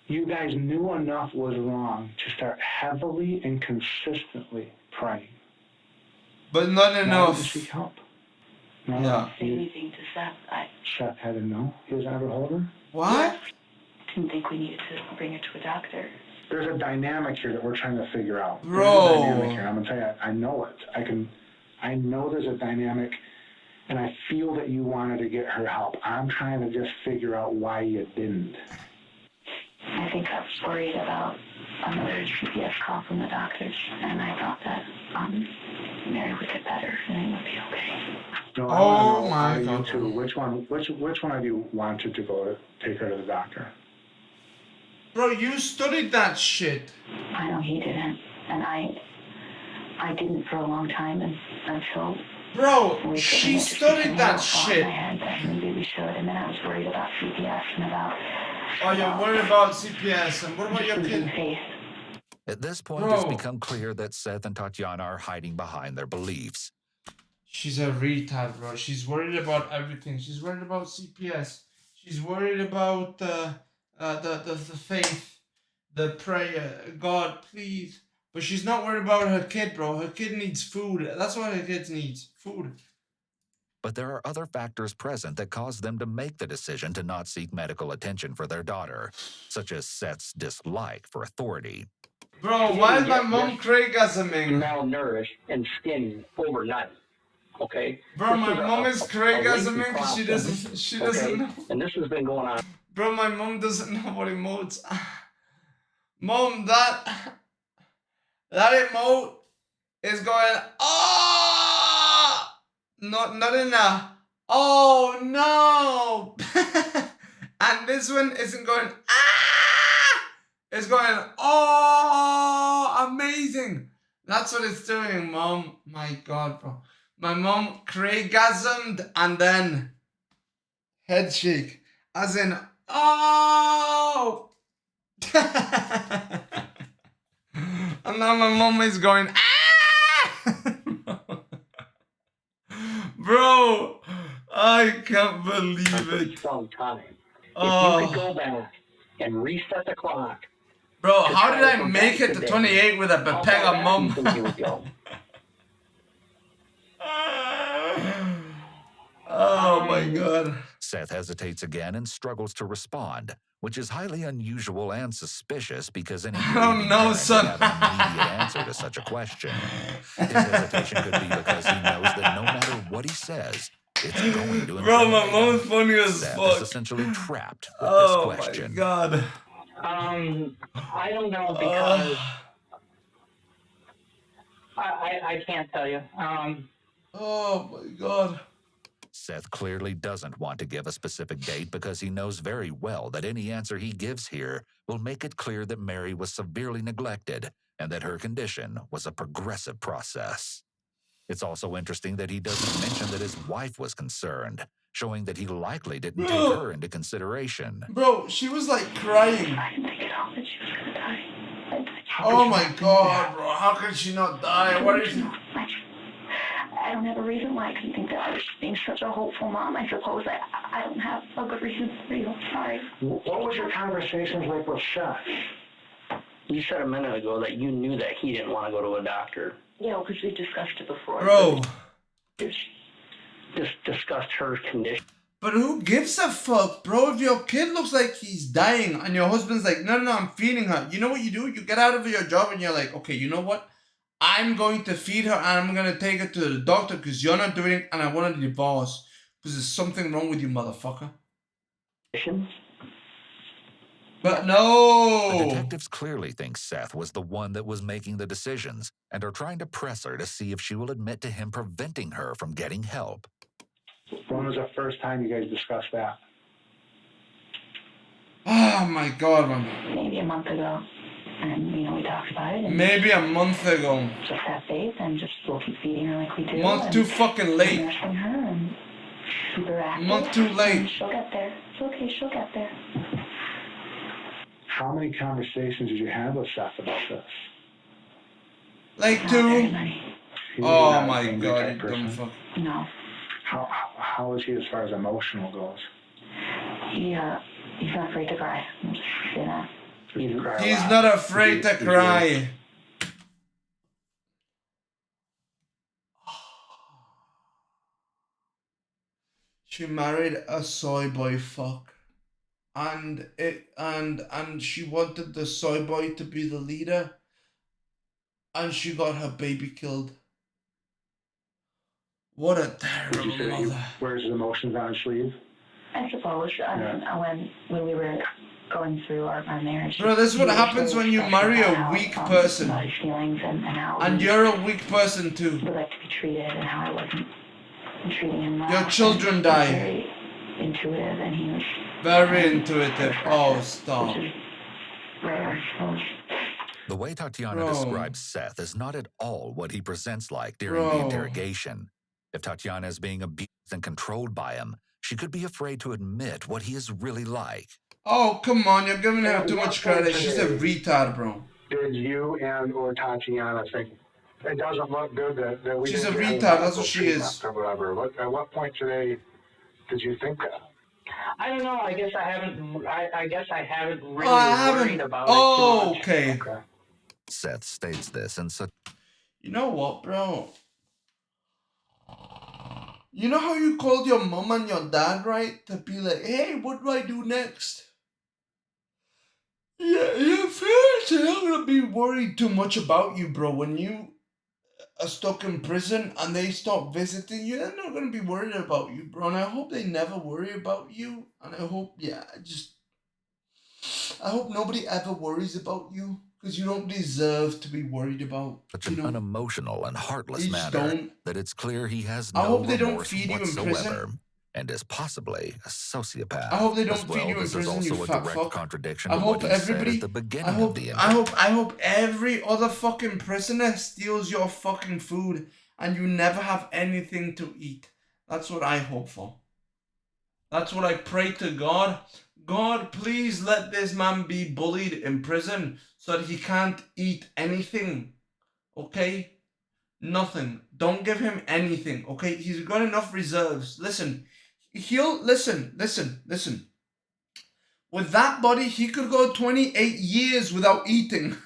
You guys knew enough was wrong to start heavily and consistently praying. But not Why enough. did she help? Yeah. Anything to Seth. Seth had to know. He doesn't ever hold her. What? Didn't think we needed to bring her to a doctor. There's a dynamic here that we're trying to figure out. Bro. There's a dynamic here. I'm gonna tell you, I know it. I know there's a dynamic, and I feel that you wanted to get her help. I'm trying to just figure out why you didn't. I think I was worried about another CPS call from the doctors, and I thought that Mary would get better and it would be okay. No, Oh my you God. two, which one of you wanted to go to take her to the doctor? Bro, you studied that shit. I know he didn't, and I didn't for a long time until Bro, she studied that in shit. my head that maybe we should, and then I was worried about CPS and about. Oh, you're worried about CPS, and what about your kid? At this point, Bro. it's become clear that Seth and Tatiana are hiding behind their beliefs. She's a retard, bro. She's worried about everything. She's worried about CPS. She's worried about the faith, the prayer. God, please. But she's not worried about her kid, bro. Her kid needs food. That's what her kid needs. Food. But there are other factors present that cause them to make the decision to not seek medical attention for their daughter, such as Seth's dislike for authority. Bro, why is my mom Craigasming? Malnourished and skinny overnight. Okay? Bro, my This is mom is Craigasming lengthy because she process, doesn't know. And this has been going on. Bro, my mom doesn't know what emotes. Mom, that emote is going, oh! Not in a, oh no! And this one isn't going, ah! It's going, oh, amazing! That's what it's doing, Mom. My God, bro. My mom Craigasmed and then head shake. As in, oh! And now my mom is going, ah! Bro, I can't believe it. Some time. Oh. If you could go back and reset the clock. Bro, how did I make it to 28 with a Bepega mom? Oh my God. Seth hesitates again and struggles to respond, which is highly unusual and suspicious because any Oh no, son. would have an immediate answer to such a question. His hesitation could be because he knows that no matter what he says, it's going to Bro, my incriminate mom's him. funny as Seth fuck. is essentially trapped with Oh this question. my God. I don't know because I can't tell you. Oh my God. Seth clearly doesn't want to give a specific date because he knows very well that any answer he gives here will make it clear that Mary was severely neglected and that her condition was a progressive process. It's also interesting that he doesn't mention that his wife was concerned, showing that he likely didn't take her into consideration. Bro, she was like crying. I didn't think at all that she was gonna die. Oh my God, bro. How could she not die? What is it? I don't have a reason why I can think that I was being such a hopeful mom. I suppose I don't have a good reason for you. Sorry. What was your conversations like with Seth? You said a minute ago that you knew that he didn't want to go to a doctor. Yeah, because we discussed it before. Bro. Just discussed her condition. But who gives a fuck, bro? If your kid looks like he's dying and your husband's like, no, I'm feeding her. You know what you do? You get out of your job and you're like, okay, you know what? I'm going to feed her and I'm going to take her to the doctor because you're not doing it and I want a divorce because there's something wrong with you, motherfucker. But no! The detectives clearly think Seth was the one that was making the decisions and are trying to press her to see if she will admit to him preventing her from getting help. When was the first time you guys discussed that? Oh my God, man. Maybe a month ago. And, we talked about it. And Maybe a month ago. just have faith and just we'll keep feeding her like we do. Month too fucking late. Nursing her and keep her active. Month too late. And she'll get there. It's okay, she'll get there. How many conversations did you have with Seth about this? Like Not very two. many. He was Oh not my an angry God, type you person. dumb fuck. No. How is he as far as emotional goes? He's not afraid to cry. I'll just say that. Does he cry a He's lot? not afraid to Is he- cry. She married a soy boy fuck. And she wanted the soy boy to be the leader. And she got her baby killed. What a Would you terrible say he mother. wears his emotions on his sleeve? I suppose when we were going through our marriage. Bro, this is what he was happens really when you expressive marry a about how, weak person. about his feelings and how And he you're a weak person too. would like to be treated and how I wasn't treating him well. Your children And he was die. Very intuitive and he was Very intuitive. Oh, stop. which is rare, I suppose. The way Tatiana Bro. describes Seth is not at all what he presents like during the Bro. interrogation. If Tatiana is being abused and controlled by him, she could be afraid to admit what he is really like. Oh, come on. You're giving her too much credit. She's a retard, bro. Did you and or Tatiana think it doesn't look good that we She's didn't a get any retard, that's medical what she treatment is. or whatever? At what point did you think that? I don't know. I guess I haven't really Oh, I worried haven't. about Oh, it too much. okay. Okay. Seth states this in such You know what, bro? You know how you called your mom and your dad, right? To be like, hey, what do I do next? Yeah, parents are not gonna be worried too much about you, bro. When you are stuck in prison and they stop visiting you, they're not gonna be worried about you, bro. And I hope they never worry about you. And I hope, I hope nobody ever worries about you, because you don't deserve to be worried about. Such an unemotional and heartless They just manner don't. that it's clear he has I no hope they don't remorse feed you in whatsoever prison. and is possibly a sociopath. I hope they As don't feed well, you in this is prison, you also a fat direct fuck. contradiction I to what hope he said everybody. at the I beginning hope. of the I interview. hope every other fucking prisoner steals your fucking food and you never have anything to eat. That's what I hope for. That's what I pray to God. God, please let this man be bullied in prison so that he can't eat anything. Okay? Nothing. Don't give him anything. Okay? He's got enough reserves. Listen. Listen. With that body, he could go 28 years without eating.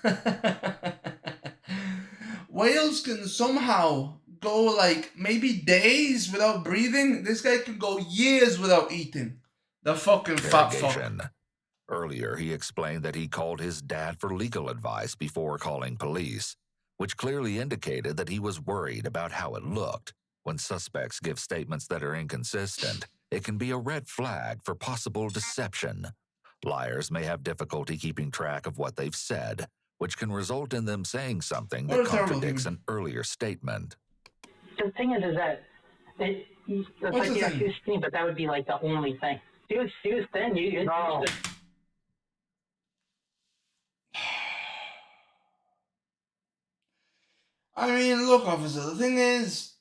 Whales can somehow go like maybe days without breathing. This guy could go years without eating. The fucking fat fuck. Earlier, he explained that he called his dad for legal advice before calling police, which clearly indicated that he was worried about how it looked. When suspects give statements that are inconsistent, it can be a red flag for possible deception. Liars may have difficulty keeping track of what they've said, which can result in them saying something that contradicts an earlier statement. The thing is that it's like, yeah, she was skinny, but that would be like the only thing. She was thin. No. I mean, look, officer, the thing is,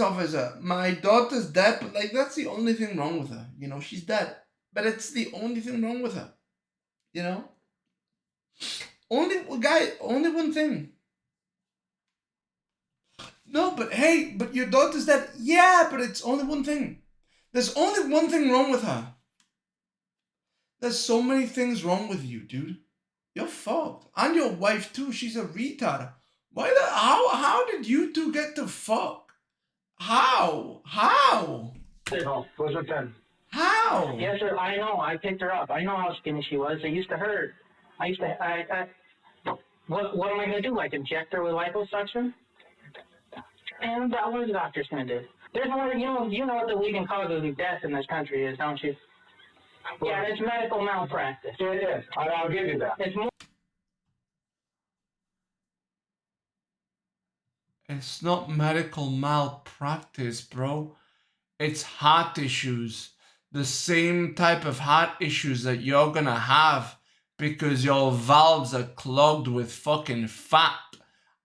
officer, my daughter's dead, but like, that's the only thing wrong with her. You know, she's dead. But it's the only thing wrong with her. You know? Only one thing. No, but hey, but your daughter's dead. Yeah, but it's only one thing. There's only one thing wrong with her. There's so many things wrong with you, dude. You're fucked. And your wife too, she's a retard. How did you two get to fuck? How? No, was it then? How? Yes, sir, I know. I picked her up. I know how skinny she was. It used to hurt. What am I going to do? Like inject her with liposuction? And what are the doctors going to do? There's more, you know what the leading causes of death in this country is, don't you? Well, yeah, it's medical malpractice. It is. I'll give you that. It's not medical malpractice, bro. It's heart issues. The same type of heart issues that you're gonna have because your valves are clogged with fucking fat.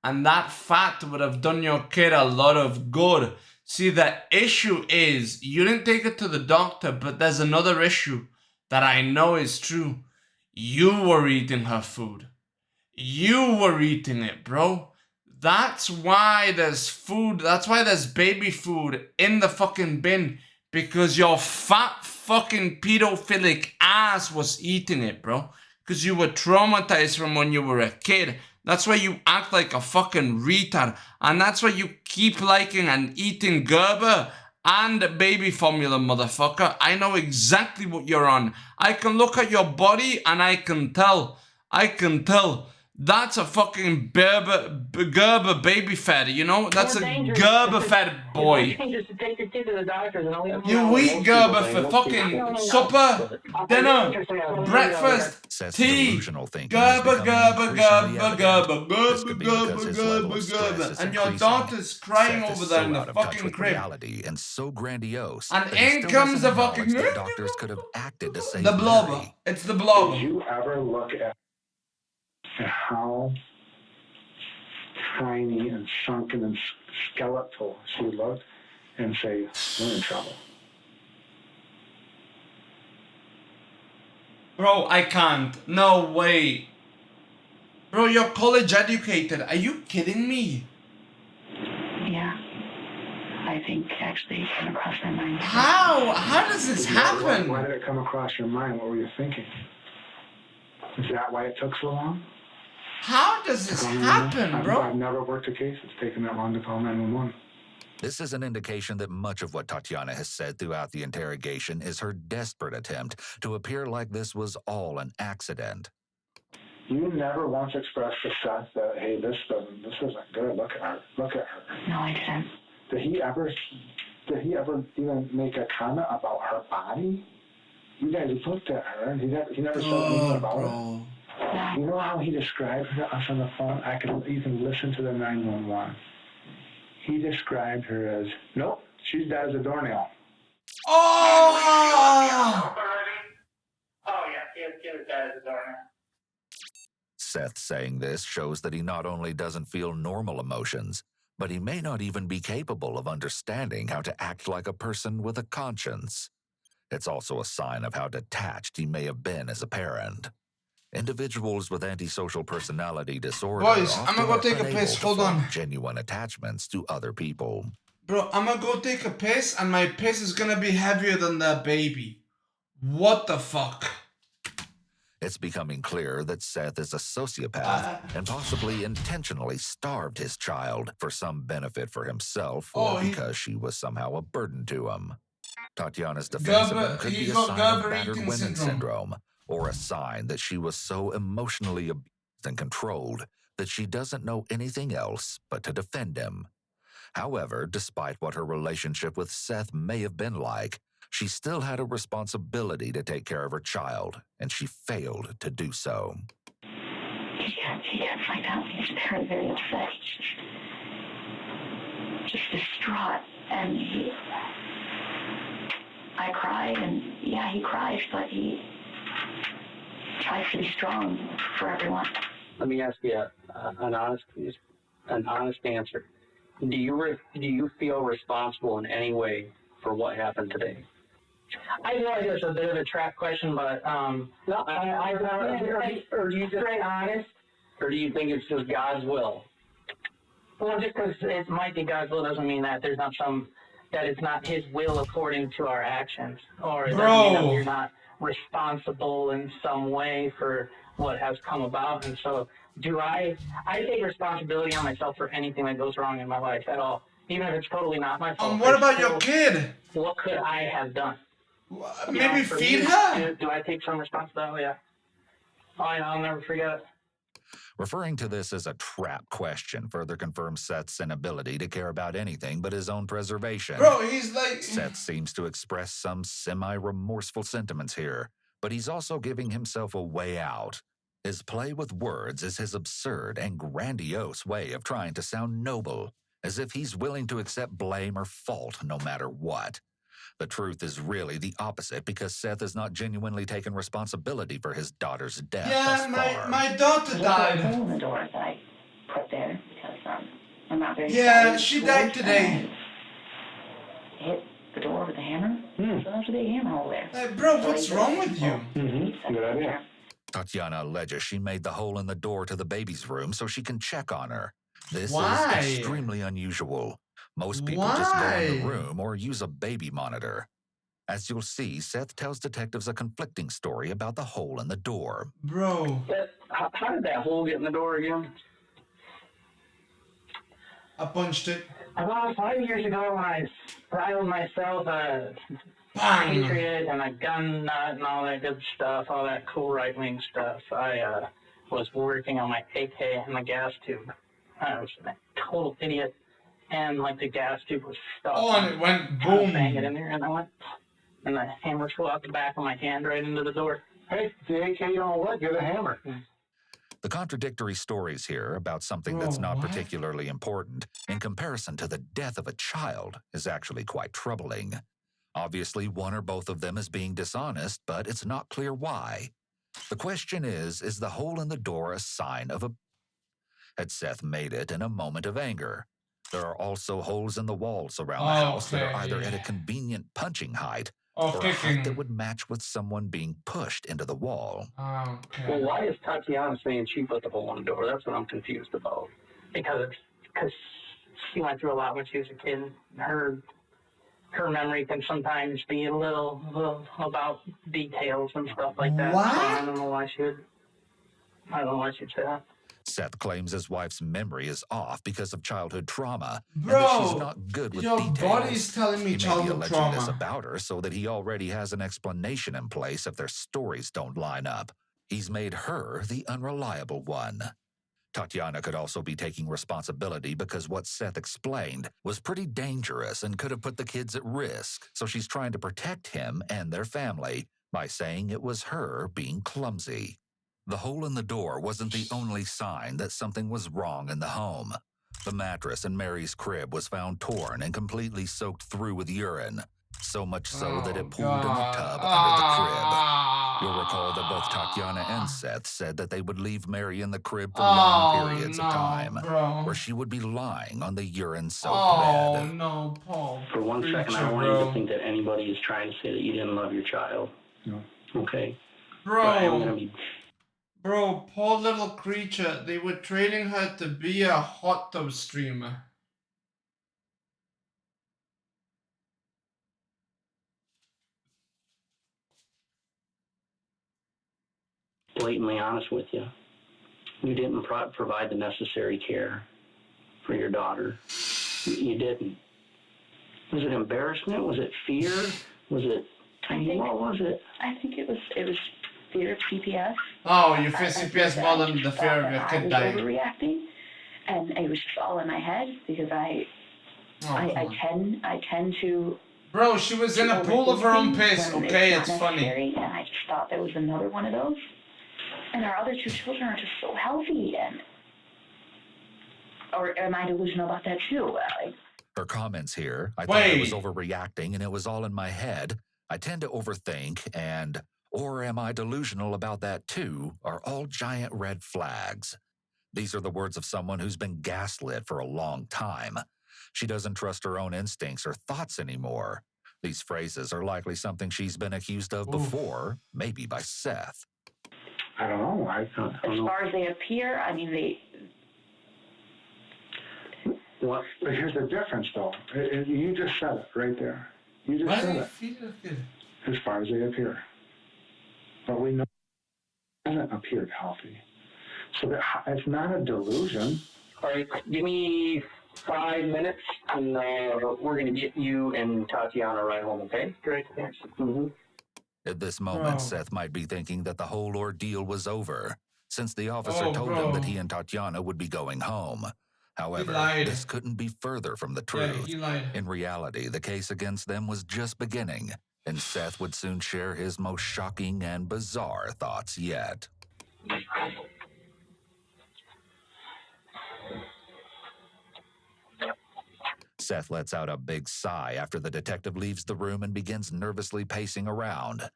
And that fat would have done your kid a lot of good. See, the issue is, you didn't take it to the doctor, but there's another issue that I know is true. You were eating her food. You were eating it, bro. That's why there's food. That's why there's baby food in the fucking bin. Because your fat fucking pedophilic ass was eating it, bro. Because you were traumatized from when you were a kid. That's why you act like a fucking retard. And that's why you keep liking and eating Gerber and baby formula, motherfucker. I know exactly what you're on. I can look at your body and I can tell. That's a fucking Gerber baby fed, you know? That's a Gerber fed boy. You eat Gerber for fucking supper, dinner, breakfast, tea. Gerber. And your daughter's crying over there in the fucking crib. And so grandiose. And in comes the fucking... Doctors could have acted to save the blobber. It's the blobber. Did you ever look at how tiny and sunken and skeletal she looked and say, we're in trouble? Bro, I can't. No way. Bro, you're college educated. Are you kidding me? Yeah. I think actually it came across my mind. How? How does this happen? Why did it come across your mind? What were you thinking? Is that why it took so long? How does this happen, bro? I've never worked a case that's taken that long to call 911. This is an indication that much of what Tatiana has said throughout the interrogation is her desperate attempt to appear like this was all an accident. You never once expressed to Seth that, hey, this isn't good. Look at her. Look at her. No, I didn't. Did he ever even make a comment about her body? You guys looked at her, and he never said anything about bro. it. You know how he described us on the phone? You can listen to the 911. He described her as, nope, she's dead as a doornail. Oh! Oh, yeah, she was dead as a doornail. Seth saying this shows that he not only doesn't feel normal emotions, but he may not even be capable of understanding how to act like a person with a conscience. It's also a sign of how detached he may have been as a parent. Individuals with antisocial personality disorder Boys, often I'm gonna go are take a unable piss. to Hold form on. genuine attachments to other people. Bro, I'm gonna go take a piss, and my piss is gonna be heavier than that baby. What the fuck? It's becoming clear that Seth is a sociopath and possibly intentionally starved his child for some benefit for himself or because she was somehow a burden to him. Tatiana's defense of him could be a sign of battered women syndrome, or a sign that she was so emotionally abused and controlled that she doesn't know anything else but to defend him. However, despite what her relationship with Seth may have been like, she still had a responsibility to take care of her child, and she failed to do so. He can't find out. He's very, very upset. He's just distraught. And I cried, and yeah, he cries, but he tries to be strong for everyone. Let me ask you an honest answer. Do you feel responsible in any way for what happened today? I know it's a bit of a trap question, but no, or do you just stay honest, or do you think it's just God's will? Well, just because it might be God's will doesn't mean that there's not that it's not His will according to our actions, or it doesn't mean that we're not responsible in some way for what has come about. And so, I take responsibility on myself for anything that goes wrong in my life at all, even if it's totally not my fault. What about your kid? What could I have done? Maybe feed her? Do I take some responsibility? Yeah. I'll never forget it. Referring to this as a trap question further confirms Seth's inability to care about anything but his own preservation. Bro, he's like... Seth seems to express some semi-remorseful sentiments here, but he's also giving himself a way out. His play with words is his absurd and grandiose way of trying to sound noble, as if he's willing to accept blame or fault no matter what. The truth is really the opposite, because Seth has not genuinely taken responsibility for his daughter's death thus far. My daughter died. There's a hole in the door that I put there because I'm not very she died today. Hit the door with a hammer. So there's a big hammer hole there. Hey, bro, what's wrong with you? Good idea. Tatiana alleges she made the hole in the door to the baby's room so she can check on her. This Why? is extremely unusual. Most people just go in the room or use a baby monitor. As you'll see, Seth tells detectives a conflicting story about the hole in the door. Bro. How did that hole get in the door again? I punched it. About 5 years ago when I styled myself a Bang. patriot and a gun nut and all that good stuff, all that cool right-wing stuff, I was working on my AK and my gas tube. I was a total idiot. And like the gas tube was stuck. Oh, and it went boom. Bang it in there, and I went, and the hammer flew out the back of my hand right into the door. Hey, the AK don't work. Get a hammer. The contradictory stories here about something that's not particularly important in comparison to the death of a child is actually quite troubling. Obviously, one or both of them is being dishonest, but it's not clear why. The question is the hole in the door a sign of a... Had Seth made it in a moment of anger? There are also holes in the walls around the house that are either at a convenient punching height or a height that would match with someone being pushed into the wall. Well, why is Tatiana saying she put the hole in the door? That's what I'm confused about. Because she went through a lot when she was a kid. Her memory can sometimes be a little about details and stuff like that. What? So I don't know why she'd say that. Seth claims his wife's memory is off because of childhood trauma, Bro, and that she's not good with your details. body's telling me He may be childhood alleging this trauma. about her so that he already has an explanation in place if their stories don't line up. He's made her the unreliable one. Tatiana could also be taking responsibility because what Seth explained was pretty dangerous and could have put the kids at risk, so she's trying to protect him and their family by saying it was her being clumsy. The hole in the door wasn't the only sign that something was wrong in the home. The mattress in Mary's crib was found torn and completely soaked through with urine, so much so that it pooled in the tub under the crib. You'll recall that both Tatiana and Seth said that they would leave Mary in the crib for long periods of time, where she would be lying on the urine-soaked bed. Oh, no, Paul. For one second, I don't want you to think that anybody is trying to say that you didn't love your child. No. Okay? But I am going to be... Bro, poor little creature. They were training her to be a hot tub streamer. blatantly honest with you. You didn't provide the necessary care for your daughter. You didn't. Was it embarrassment? Was it fear? Was it? What was it? I think it was fear of CPS. Oh, you fear CPS more than the fear of your kid dying. I was overreacting, and it was just all in my head because I tend to. Bro, she was in a pool of her own piss. Okay, it's funny. And I just thought there was another one of those. And our other two children are just so healthy, or am I delusional about that too? Her comments here, I thought I was overreacting and it was all in my head. I tend to overthink and, or am I delusional about that too, are all giant red flags. These are the words of someone who's been gaslit for a long time. She doesn't trust her own instincts or thoughts anymore. These phrases are likely something she's been accused of before, maybe by Seth. I don't know. I don't know. As far as they appear, I mean, Well, but here's the difference, though. You just said it right there. You just said it. As far as they appear. But we know it hasn't appeared healthy. So it's not a delusion. All right, give me 5 minutes, and we're going to get you and Tatiana right home, okay? Great, thanks. Mm-hmm. At this moment, Seth might be thinking that the whole ordeal was over, since the officer told him that he and Tatiana would be going home. However, this couldn't be further from the truth. In reality, the case against them was just beginning, and Seth would soon share his most shocking and bizarre thoughts yet. Seth lets out a big sigh after the detective leaves the room and begins nervously pacing around.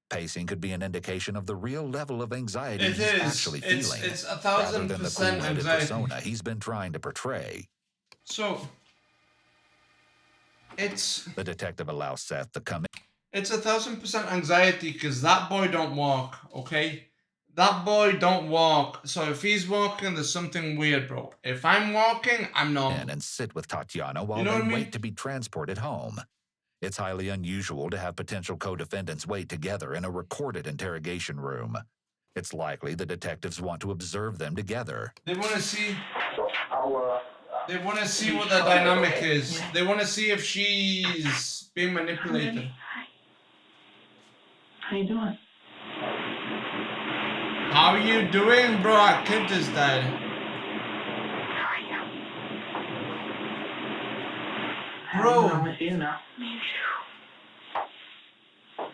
Pacing could be an indication of the real level of anxiety he's actually feeling, it's 1000% rather than the cool-headed anxiety. persona he's been trying to portray. So, the detective allows Seth to come in. It's 1000% anxiety because that boy don't walk, okay? That boy don't walk. So if he's walking, there's something weird, bro. If I'm walking, I'm normal. And sit with Tatiana while they wait to be transported home. It's highly unusual to have potential co-defendants wait together in a recorded interrogation room. It's likely the detectives want to observe them together. They want to see. They want to see what the dynamic is. They want to see if she's being manipulated. Hi. How you doing? How are you doing, bro? Our kid just died. How are you? Bro. I'm with you now. Me too.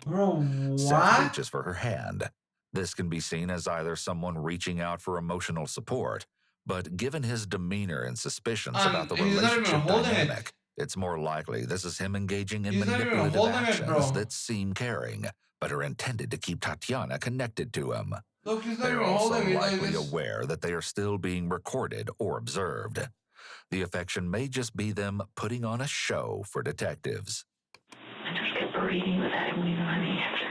Bro, what? Seth reaches for her hand. This can be seen as either someone reaching out for emotional support, but given his demeanor and suspicions about the relationship dynamic, it's more likely this is him engaging in manipulative actions that seem caring, but are intended to keep Tatiana connected to him. Look, he's not They're even also holding it likely like this. aware that they are still being recorded or observed. The affection may just be them putting on a show for detectives. I just kept reading with that. I wouldn't even let me answer.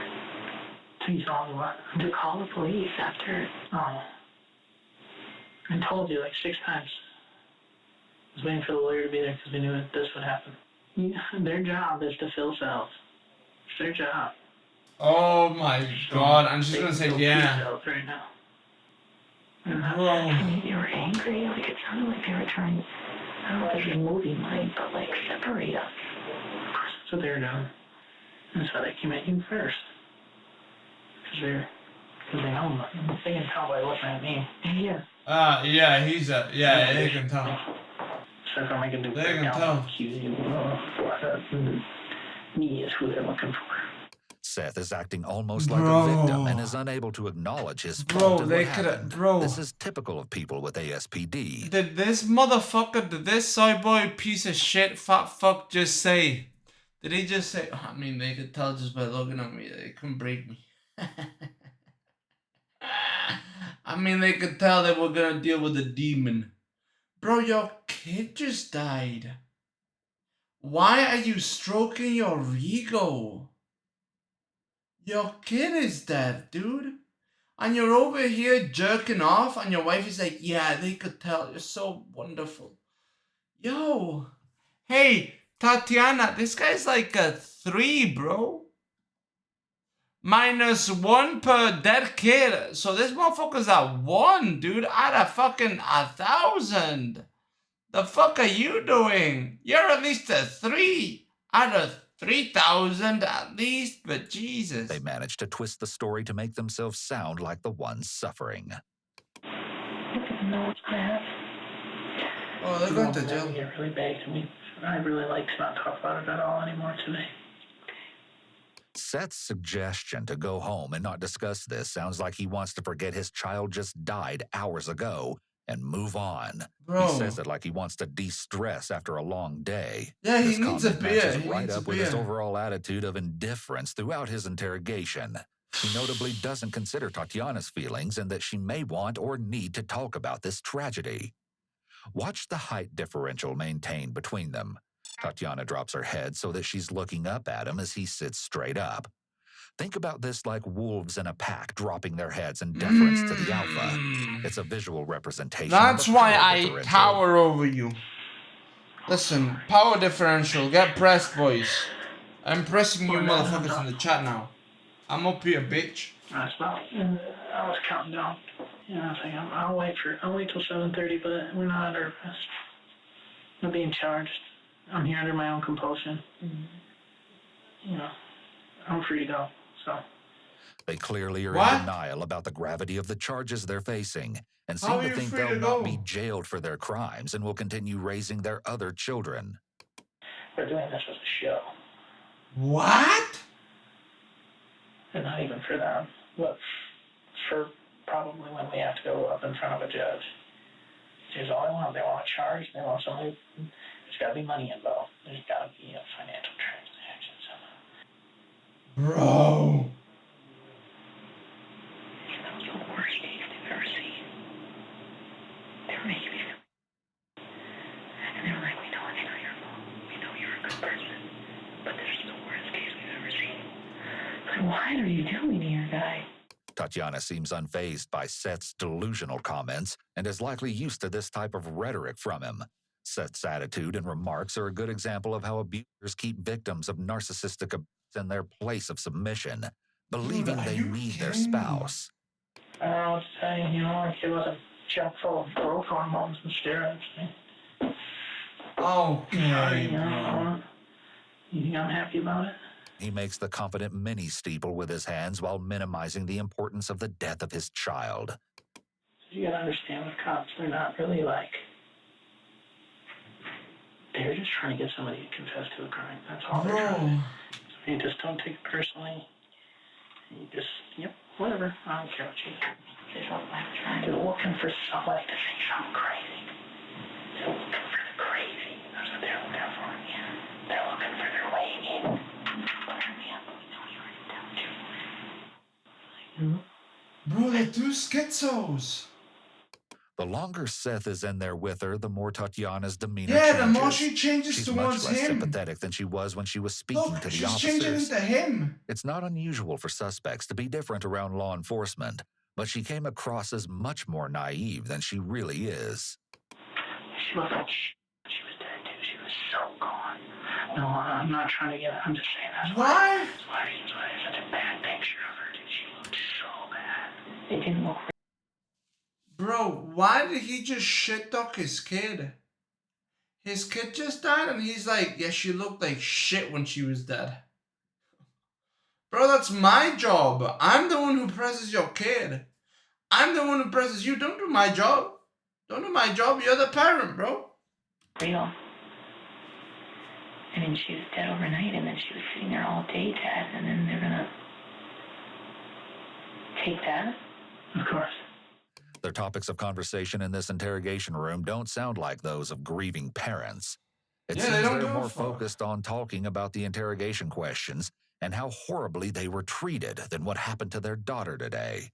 So you told me what? To call the police after. Oh. I told you like 6 times. I was waiting for the lawyer to be there because we knew that this would happen. Their job is to fill cells. It's their job. Oh my god, I'm just gonna say yeah. Cells right now. And they were angry. Like, it sounded like they were trying, I don't know if this is movie mind, but like separate us. That's what they're doing. And so they came at you first. Because they know, they can tell by looking at me. Yeah. Yeah, he's a, yeah, they can tell. So if I'm making the They can tell. Me is who they're looking for. Seth is acting almost like a victim and is unable to acknowledge his fault in they what coulda- happened. bro. This is typical of people with ASPD. Did this motherfucker, did this soy boy piece of shit fat fuck just say? Did he just say, I mean, they could tell just by looking at me, they couldn't break me. I mean, they could tell they were gonna deal with a demon. Bro, your kid just died. Why are you stroking your ego? Your kid is dead, dude. And you're over here jerking off, and your wife is like, yeah, they could tell. You're so wonderful. Yo. Hey, Tatiana, this guy's like a 3, bro. -1 per dead kid. So this motherfucker's at 1, dude, out of fucking 1,000. The fuck are you doing? You're at least a 3 out of 3,000 at least, but Jesus. They managed to twist the story to make themselves sound like the ones suffering. I don't know what's gonna happen. Oh, they're going to jail. Get really bad to me. I really like to not talk about it at all anymore today. Seth's suggestion to go home and not discuss this sounds like he wants to forget his child just died hours ago and move on. Bro. He says it like he wants to de-stress after a long day. Yeah, he This needs a comment beer. matches He right needs a up with his beer. overall attitude of indifference throughout his interrogation. He notably doesn't consider Tatiana's feelings and that she may want or need to talk about this tragedy. Watch the height differential maintained between them. Tatiana drops her head so that she's looking up at him as he sits straight up. Think about this like wolves in a pack dropping their heads in deference to the alpha. It's a visual representation. That's of a why power I differential. tower over you. Listen, power differential, get pressed, boys. I'm pressing you motherfuckers in the chat now. I'm up here, bitch. That's about. I was counting down. You know, I was like, I'll wait till 7:30, but we're not under arrest. I'm being charged. I'm here under my own compulsion. You know, I'm free to go. So. They clearly are What? in denial about the gravity of the charges they're facing and How seem are to you think free they'll to not go? be jailed for their crimes and will continue raising their other children. We're doing this as a show. What? And not even for them, but for probably when we have to go up in front of a judge. Here's all they want. They want a charge. They want somebody. There's got to be money involved. There's got to be a financial transaction somehow. Bro. That was the worst case they've ever seen. They were making me feel. And they were like, we know it's not your fault. We know you're a good person. But this is the worst case we've ever seen. Like, what are you doing here, guy? Tatiana seems unfazed by Seth's delusional comments and is likely used to this type of rhetoric from him. Seth's attitude and remarks are a good example of how abusers keep victims of narcissistic abuse in their place of submission, believing they need their spouse. I don't know what to tell you. You know, like it was a jug full of growth hormones and steroids. Okay, You bro. know, you think I'm happy about it? He makes the confident mini-steeple with his hands while minimizing the importance of the death of his child. You gotta understand with cops, they're not really like. They're just trying to get somebody to confess to a crime. That's all they're trying to do. Bro. So you just don't take it personally. You just, yep, whatever. I don't care what you do. They're looking for somebody to say something crazy. They're looking for the crazy. That's what they're looking for. Yeah. They're looking for their way in. Bro, they're two schizos. The longer Seth is in there with her, the more Tatiana's demeanor Yeah, changes. the more she changes She's towards much less him. sympathetic than she was when she was speaking Look, to the she's changing officers. into him. It's not unusual for suspects to be different around law enforcement, but she came across as much more naive than she really is. She looked like she was dead too. She was so gone. No, I'm not trying to get it. I'm just saying that's Why? That's why it's such a bad picture of her, dude. She looked so bad. It didn't look Bro, why did he just shit talk his kid? His kid just died and he's like, yeah, she looked like shit when she was dead. Bro, that's my job. I'm the one who presses your kid. I'm the one who presses you. Don't do my job. Don't do my job. You're the parent, bro. Real. I mean, she was dead overnight, and then she was sitting there all day, Dad, and then they're gonna take that? Of course. Their topics of conversation in this interrogation room don't sound like those of grieving parents. It seems they're more focused on talking about the interrogation questions and how horribly they were treated than what happened to their daughter today.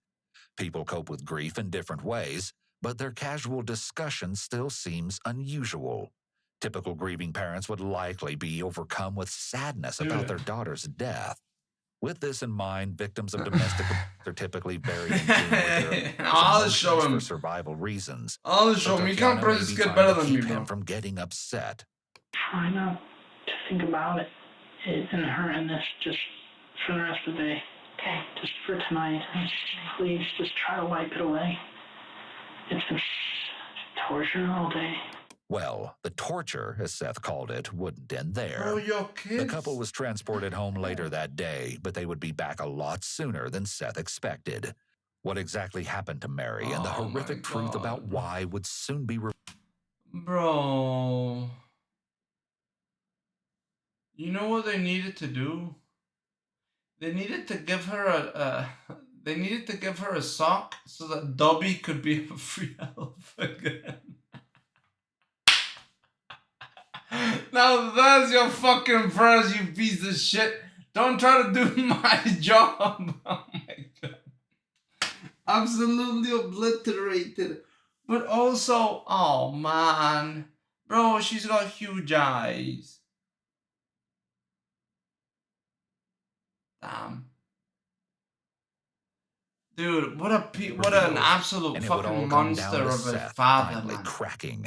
People cope with grief in different ways, but their casual discussion still seems unusual. Typical grieving parents would likely be overcome with sadness about their daughter's death. With this in mind, victims of domestic abuse are typically very in tune with their I'll show him for survival reasons. I'll show him. He can't press his kid better than me, bro. Him from getting upset. Try not to think about it and her and this just for the rest of the day. Okay. Just for tonight. Please just try to wipe it away. It's been torture all day. Well, the torture, as Seth called it, wouldn't end there. Bro, your kids. The couple was transported home later that day, but they would be back a lot sooner than Seth expected. What exactly happened to Mary and the horrific truth about why would soon be revealed. Bro. You know what they needed to do? They needed to give her they needed to give her a sock so that Dobby could be a free elf again. Now that's your fucking phrase, you piece of shit. Don't try to do my job. Oh my god. Absolutely obliterated. But also, oh man. Bro, she's got huge eyes. Damn. Dude, what an absolute fucking monster of a father, man. Cracking.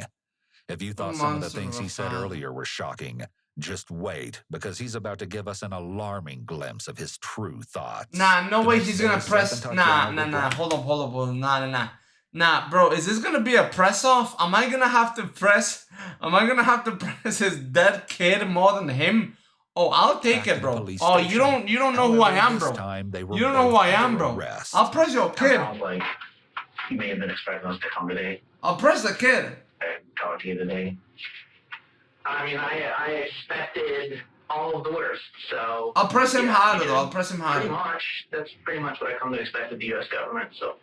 If you thought some of the things he said earlier were shocking, just wait, because he's about to give us an alarming glimpse of his true thoughts. Nah, no way he's gonna press. Nah. Hold up. Nah, bro, is this gonna be a press off? Am I gonna have to press his dead kid more than him? Oh, I'll take it, bro. Oh, you don't know who I am, bro. You don't know who I am, bro. I'll press your kid. Sounds like you may have been expecting us to come today. I'll press the kid. And talk to you today. I mean, I expected all of the worst, so... I'll press him harder, though. I'll press him harder. That's pretty much what I come to expect of the U.S. government, so...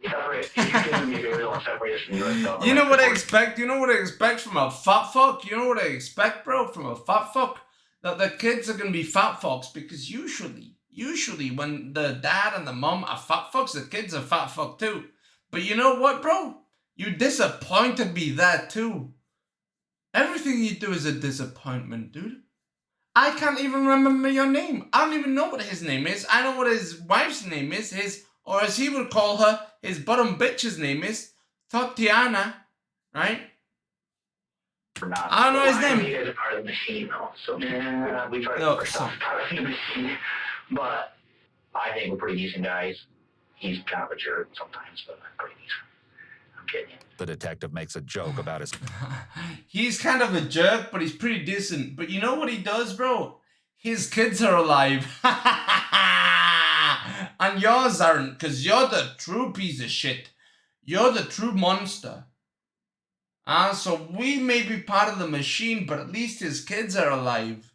Separate. You can be real and separate us from the U.S. government. You know what I expect? You know what I expect from a fat fuck? You know what I expect, bro, from a fat fuck? That the kids are going to be fat fucks, because usually when the dad and the mom are fat fucks, the kids are fat fuck too. But you know what, bro? You disappointed me there too. Everything you do is a disappointment, dude. I can't even remember your name. I don't even know what his name is. I know what his wife's name is. Or as he would call her, his bottom bitch's name is Tatiana, right? I don't know his name. You guys are part of the machine, though. So we try to push ourselves part of the machine. But I think we're pretty decent guys. He's kind of a jerk sometimes, but I'm pretty decent. I'm kidding you. The detective makes a joke about his... He's kind of a jerk, but he's pretty decent. But you know what he does, bro? His kids are alive. And yours aren't, because you're the true piece of shit. You're the true monster. So we may be part of the machine, but at least his kids are alive.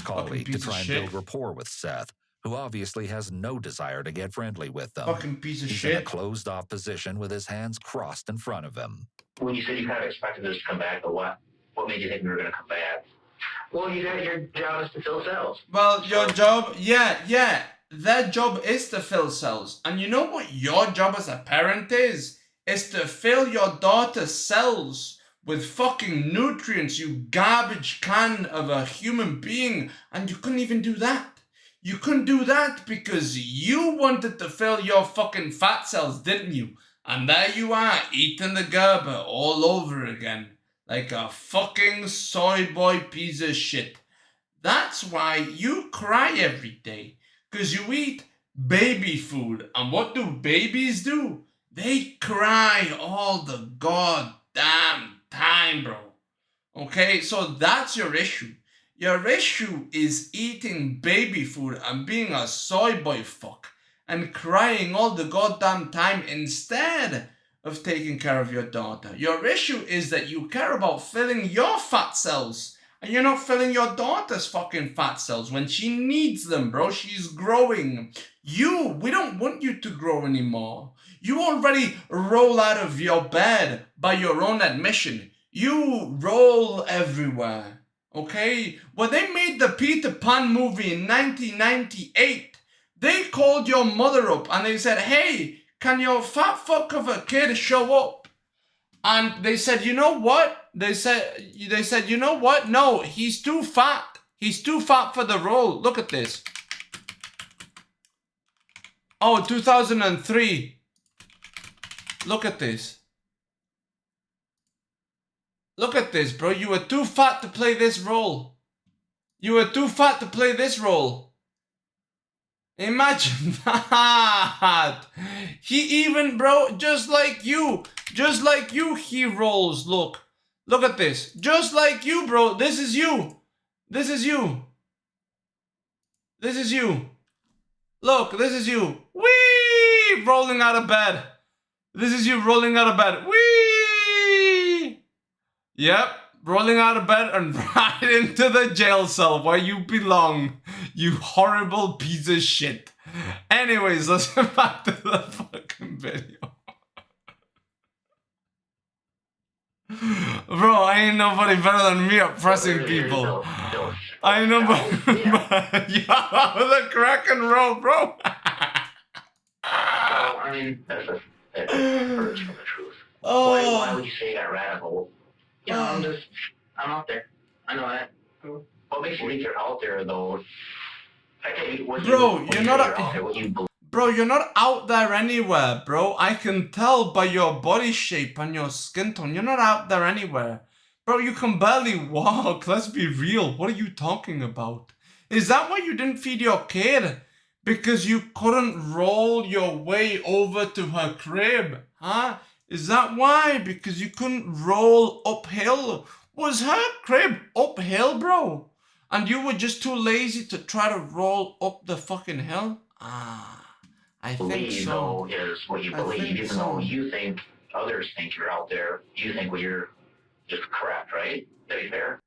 Colleague to try and build rapport with Seth, who obviously has no desire to get friendly with them. Fucking piece of He's shit. in a closed-off position with his hands crossed in front of him. When you said you kind of expected us to come back, but what made you think we were going to come back? Well, your job is to fill cells. Well, your job, yeah. Their job is to fill cells. And you know what your job as a parent is? Is to fill your daughter's cells with fucking nutrients, you garbage can of a human being. And you couldn't even do that. You couldn't do that because you wanted to fill your fucking fat cells, didn't you? And there you are, eating the Gerber all over again. Like a fucking soy boy piece of shit. That's why you cry every day. Because you eat baby food. And what do babies do? They cry all the goddamn time, bro. Okay, so that's your issue. Your issue is eating baby food and being a soy boy fuck and crying all the goddamn time instead of taking care of your daughter. Your issue is that you care about filling your fat cells and you're not filling your daughter's fucking fat cells when she needs them, bro. She's growing. We don't want you to grow anymore. You already roll out of your bed by your own admission. You roll everywhere. Okay? When they made the Peter Pan movie in 1998, they called your mother up and they said, hey, can your fat fuck of a kid show up? And they said, you know what? They said, you know what? No, he's too fat. He's too fat for the role. Look at this. Oh, 2003. Look at this. Look at this, bro. You were too fat to play this role. You were too fat to play this role. Imagine that. He even, bro, just like you, he rolls. Look at this. Just like you, bro. This is you. This is you. This is you. Look, this is you. Whee! Rolling out of bed. This is you rolling out of bed. Whee! Yep, rolling out of bed and right into the jail cell where you belong, you horrible piece of shit. Anyways, let's get back to the fucking video. Bro, I ain't nobody better than me at pressing people. I ain't nobody yeah, the crack and roll, bro. I mean, that hurts from the truth. Why would you say that radical? You know, I'm out there. I know that. What makes you think you're out there, though? I tell you, you're not out there anywhere, bro. I can tell by your body shape and your skin tone. You're not out there anywhere. Bro, you can barely walk. Let's be real. What are you talking about? Is that why you didn't feed your kid? Because you couldn't roll your way over to her crib, huh? Is that why? Because you couldn't roll uphill? Was her crib uphill, bro? And you were just too lazy to try to roll up the fucking hill? I think so. Believe, though, is what you believe, even though you think others think you're out there. You think what you're just correct, right? That be fair?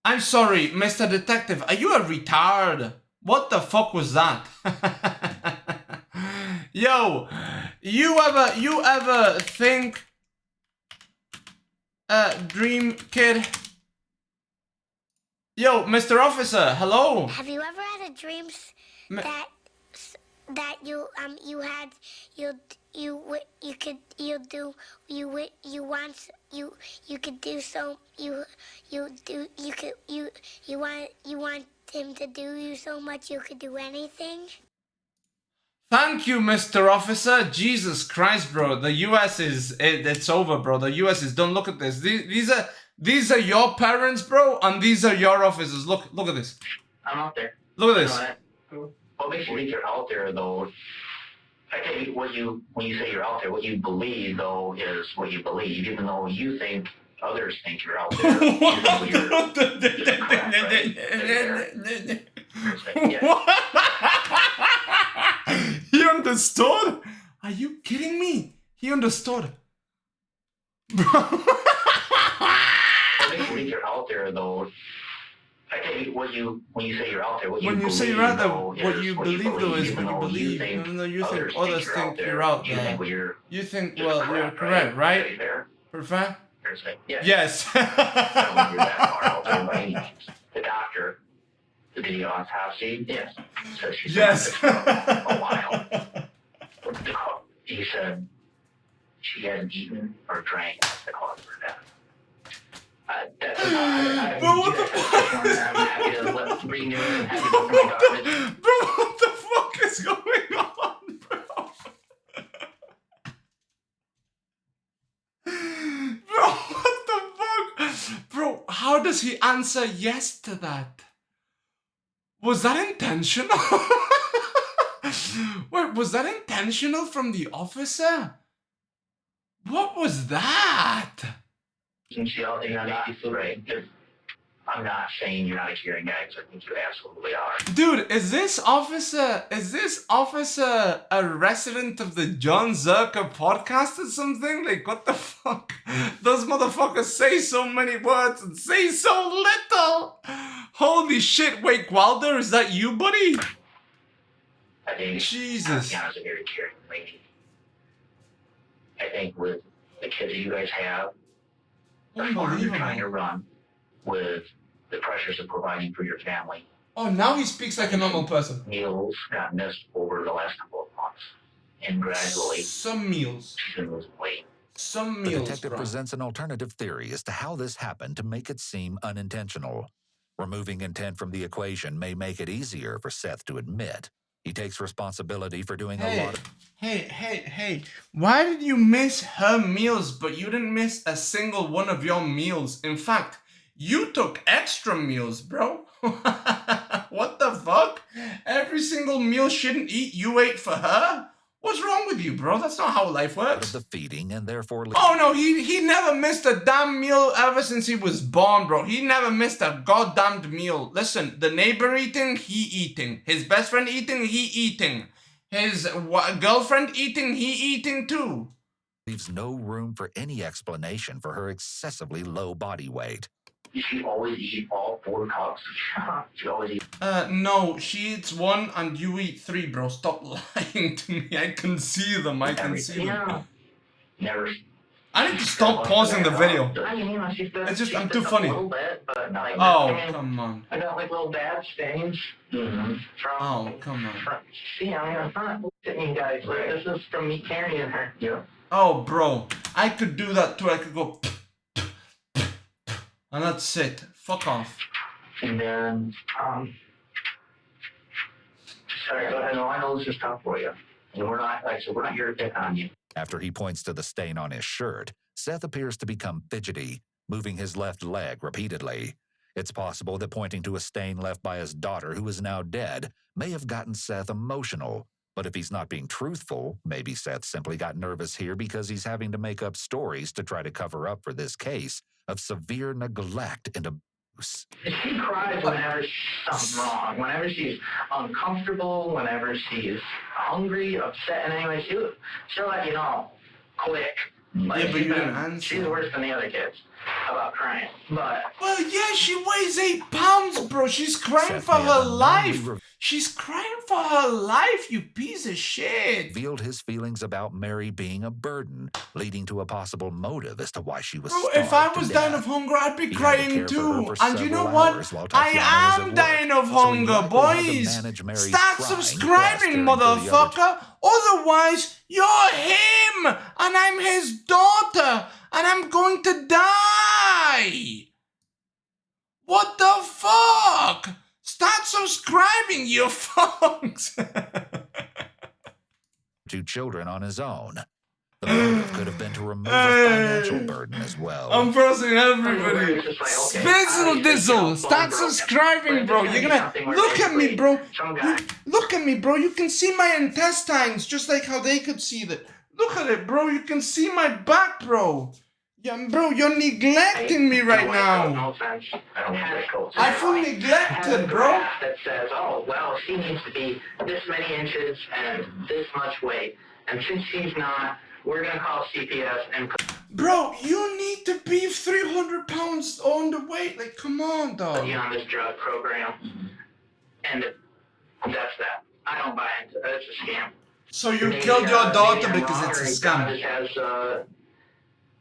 I'm sorry, Mr. Detective. Are you a retard? What the fuck was that? Yo, you ever think, dream kid? Yo, Mr. Officer, hello. Have you ever had a dream that you want him to do you so much you could do anything? Thank you, Mr. Officer. Jesus Christ, bro. The US it's over, bro. The US is done. Look at this. These are your parents, bro, and these are your officers. Look at this. I'm out there. Look at this. What makes you think you're out there, though? I tell you, when you say you're out there, what you believe, though, is what you believe, even though you think others think you're out there. He understood? Are you kidding me? He understood. Bro. What makes you think you're out there, though? I tell you, when you say you're out there, what you believe, though, is what you believe, even though you think others think you're out there. You think, well, you're correct, right? Fair? Yes. The doctor, the video on top scene, yes, says she's yes. been for a while. He said she hadn't eaten or drank the cause of her death. What the fuck is going on, bro? Bro, what the fuck? Bro, how does he answer yes to that? Was that intentional? Wait, was that intentional from the officer? What was that? And see all things make you feel right. I'm not saying you're not a caring guy, because I think you absolutely are. Dude, is this officer a resident of the John Zerker podcast or something? Like, what the fuck? Those motherfuckers say so many words and say so little. Holy shit, Wake Wilder, is that you, buddy? I think Jesus. Tatiana's a very caring lady. I think with the kids that you guys have, the farm you're trying to run, with the pressures of providing for your family. Oh, now he speaks like a normal person. Meals got missed over the last couple of months. And gradually, some meals. She's been losing weight. Some The meals, detective bro. presents an alternative theory as to how this happened to make it seem unintentional. Removing intent from the equation may make it easier for Seth to admit. He takes responsibility for doing a lot of... Hey. Why did you miss her meals, but you didn't miss a single one of your meals? In fact, you took extra meals, bro. What the fuck? Every single meal she didn't eat, you ate for her? What's wrong with you, bro? That's not how life works. the feeding and therefore... Oh, no, he never missed a damn meal ever since he was born, bro. He never missed a goddamned meal. Listen, the neighbor eating, he eating. His best friend eating, he eating. His girlfriend eating, he eating too. Leaves no room for any explanation for her excessively low body weight. She always eat all 4 cups. She always eat. No, she eats 1 and you eat 3, bro. Stop lying to me. I can see them. I can see them. Never. I need to stop pausing the video. It's just, I'm too funny. Oh, come on. I got like little bad stains. Mm-hmm. Oh, come on. See, I mean, I'm not looking at you guys. Like, this is from me carrying her. Yeah. Oh, bro. I could do that too. I could go... And that's it. Fuck off. And then, sorry, go ahead. No, I know this is tough for you. And we're not, like I said, we're not here to pick on you. After he points to the stain on his shirt, Seth appears to become fidgety, moving his left leg repeatedly. It's possible that pointing to a stain left by his daughter, who is now dead, may have gotten Seth emotional. But if he's not being truthful, maybe Seth simply got nervous here because he's having to make up stories to try to cover up for this case of severe neglect and abuse. She cries whenever something's wrong, whenever she's uncomfortable, whenever she's hungry, upset in any way. She'll let you know quick. Like, yeah, but you didn't answer. She's worse than the other kids about crying. But well, yeah, she weighs 8 pounds, bro. She's crying Seth for may have her life. unknowingly She's crying for her life, you piece of shit. revealed his feelings about Mary being a burden, leading to a possible motive as to why she was Bro, starved if I to was death. dying of hunger, I'd be He had to crying care for her too. for And you know several what? hours while I Tatiana was at am work. dying of So he hunger, likely had to boys. manage Mary's Start crying subscribing, while caring for the other motherfucker. Otherwise, you're him, and I'm his daughter, and I'm going to die. What the fuck? Start subscribing, you fucks. 2 children on his own. The motive could have been to remove a financial burden as well. I'm pressing everybody. Spizzle dizzle. Start subscribing, bro. You're gonna look at me, bro. Look at me, bro. You can see my intestines just like how they could see that. Look at it, bro. You can see my back, bro. Yeah, bro, you're neglecting me right now. no offense. I feel neglected, bro. That says, oh, well, she needs to be this many inches and this much weight. And since she's not, we're going to call CPS and... Bro, you need to be 300 pounds on the weight. Like, come on, dog. ...on this drug program. And that's that. I don't buy into it. It's a scam. So you killed your daughter because it's a scam. God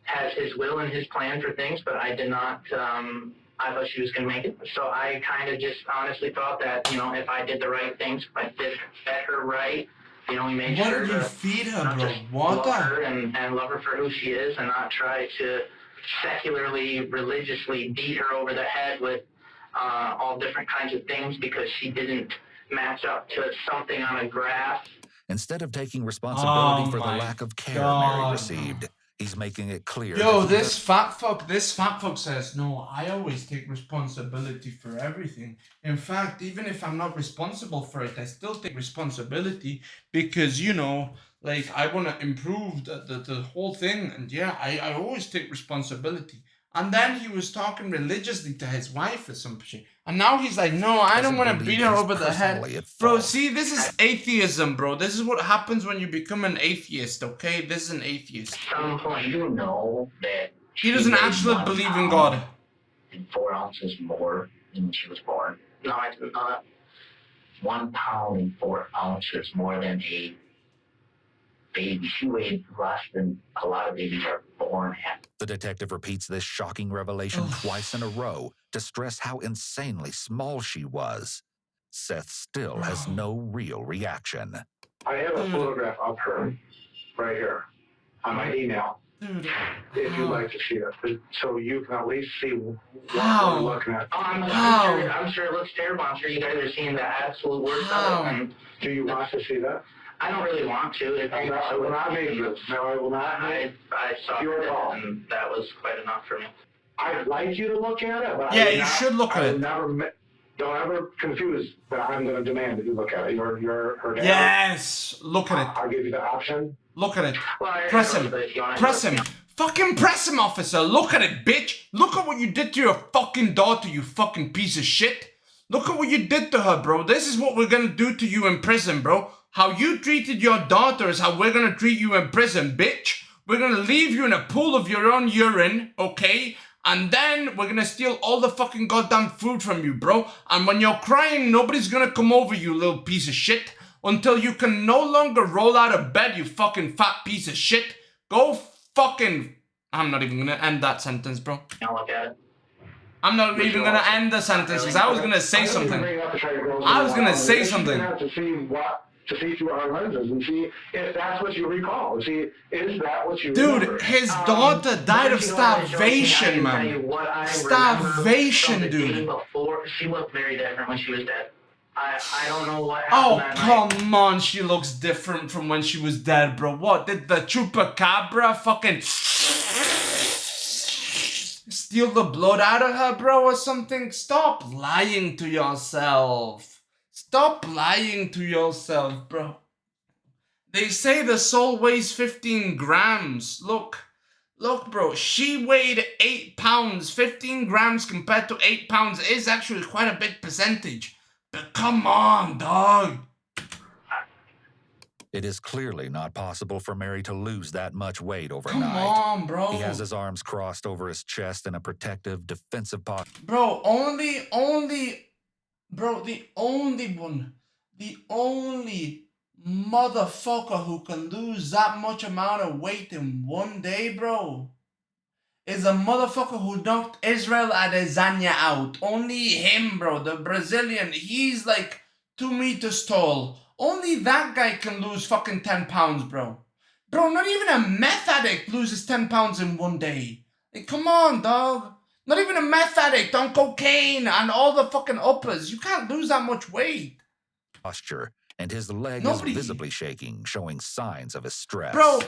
has his will and his plan for things, but I did not, I thought she was going to make it. So I kind of just honestly thought that, you know, if I did the right things, if I fed her right, you know, we made What sure did you to feed her, not bro? just Water? love her and love her for who she is and not try to secularly, religiously beat her over the head with all different kinds of things because she didn't match up to something on a graph. Instead of taking responsibility for the my lack of care God. Mary received, He's making it clear. Yo, this fat fuck says, no, I always take responsibility for everything. In fact, even if I'm not responsible for it, I still take responsibility because, you know, like, I want to improve the whole thing. And yeah, I always take responsibility. And then he was talking religiously to his wife or some shit. And now he's like, no, I don't want to beat her over the head. Bro, see, this is atheism, bro. This is what happens when you become an atheist, okay? This is an atheist. At some point, you know that He doesn't actually believe in God. And 4 ounces more than when she was born. No, I didn't know that. 1 pound and 4 ounces more than a baby. She weighed less than a lot of babies are born at. The detective repeats this shocking revelation twice in a row to stress how insanely small she was. Seth still has no real reaction. I have a photograph of her right here on my email. Dude. If you'd like to see it, so you can at least see what How? we're looking at. I'm sure it looks terrible. I'm sure you guys are seeing the absolute worst of it. And do you want to see that? I don't really want to. I will not make this. No, I will not. I saw it, and that was quite enough for me. I'd like you to look at it, but yeah, you should look at it. Don't ever confuse that I'm going to demand that you look at it. You're her dad. Yes, look at it. I'll give you the option. Look at it. Well, Press him. Press him. Fucking press him, officer. Look at it, bitch. Look at what you did to your fucking daughter, you fucking piece of shit. Look at what you did to her, bro. This is what we're going to do to you in prison, bro. How you treated your daughter is how we're going to treat you in prison, bitch. We're going to leave you in a pool of your own urine, okay? And then we're going to steal all the fucking goddamn food from you, bro. And when you're crying, nobody's going to come over you, little piece of shit. Until you can no longer roll out of bed, you fucking fat piece of shit. Go fucking... I'm not even going to end that sentence, bro. I'll look at it. I'm not even going to end the sentence because I was going to say something. I was going to say something. To see through our lenses and see if that's what you recall. See, is that what you remember? Dude, his daughter died of starvation, man. Starvation, dude. She looked very different when she was dead. I don't know what happened that night. Come on, she looks different from when she was dead, bro. What, did the chupacabra fucking steal the blood out of her, bro, or something? Stop lying to yourself. Stop lying to yourself, bro. They say the soul weighs 15 grams. Look, bro, she weighed 8 pounds. 15 grams compared to 8 pounds is actually quite a big percentage. But come on, dog. It is clearly not possible for Mary to lose that much weight overnight. Come on, bro. He has his arms crossed over his chest in a protective, defensive posture. Bro, the only motherfucker who can lose that much amount of weight in one day, bro, is a motherfucker who knocked Israel Adesanya out. Only him, bro, the Brazilian. He's like 2 meters tall. Only that guy can lose fucking 10 pounds, bro. Bro, not even a meth addict loses 10 pounds in one day. Like, come on, dog. Not even a meth addict on cocaine and all the fucking uppers. You can't lose that much weight. Posture, and his leg is visibly shaking, showing signs of his stress. Bro,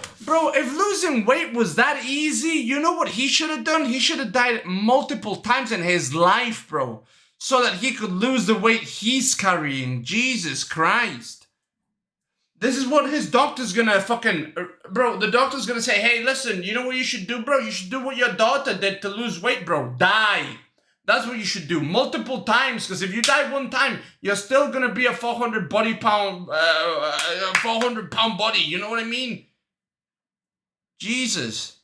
if losing weight was that easy, you know what he should have done? He should have died multiple times in his life, bro. So that he could lose the weight he's carrying. Jesus Christ. This is what his doctor's gonna fucking... Bro, the doctor's gonna say, hey, listen, you know what you should do, bro? You should do what your daughter did to lose weight, bro. Die. That's what you should do. Multiple times. Because if you die one time, you're still gonna be a 400 pound body. You know what I mean? Jesus.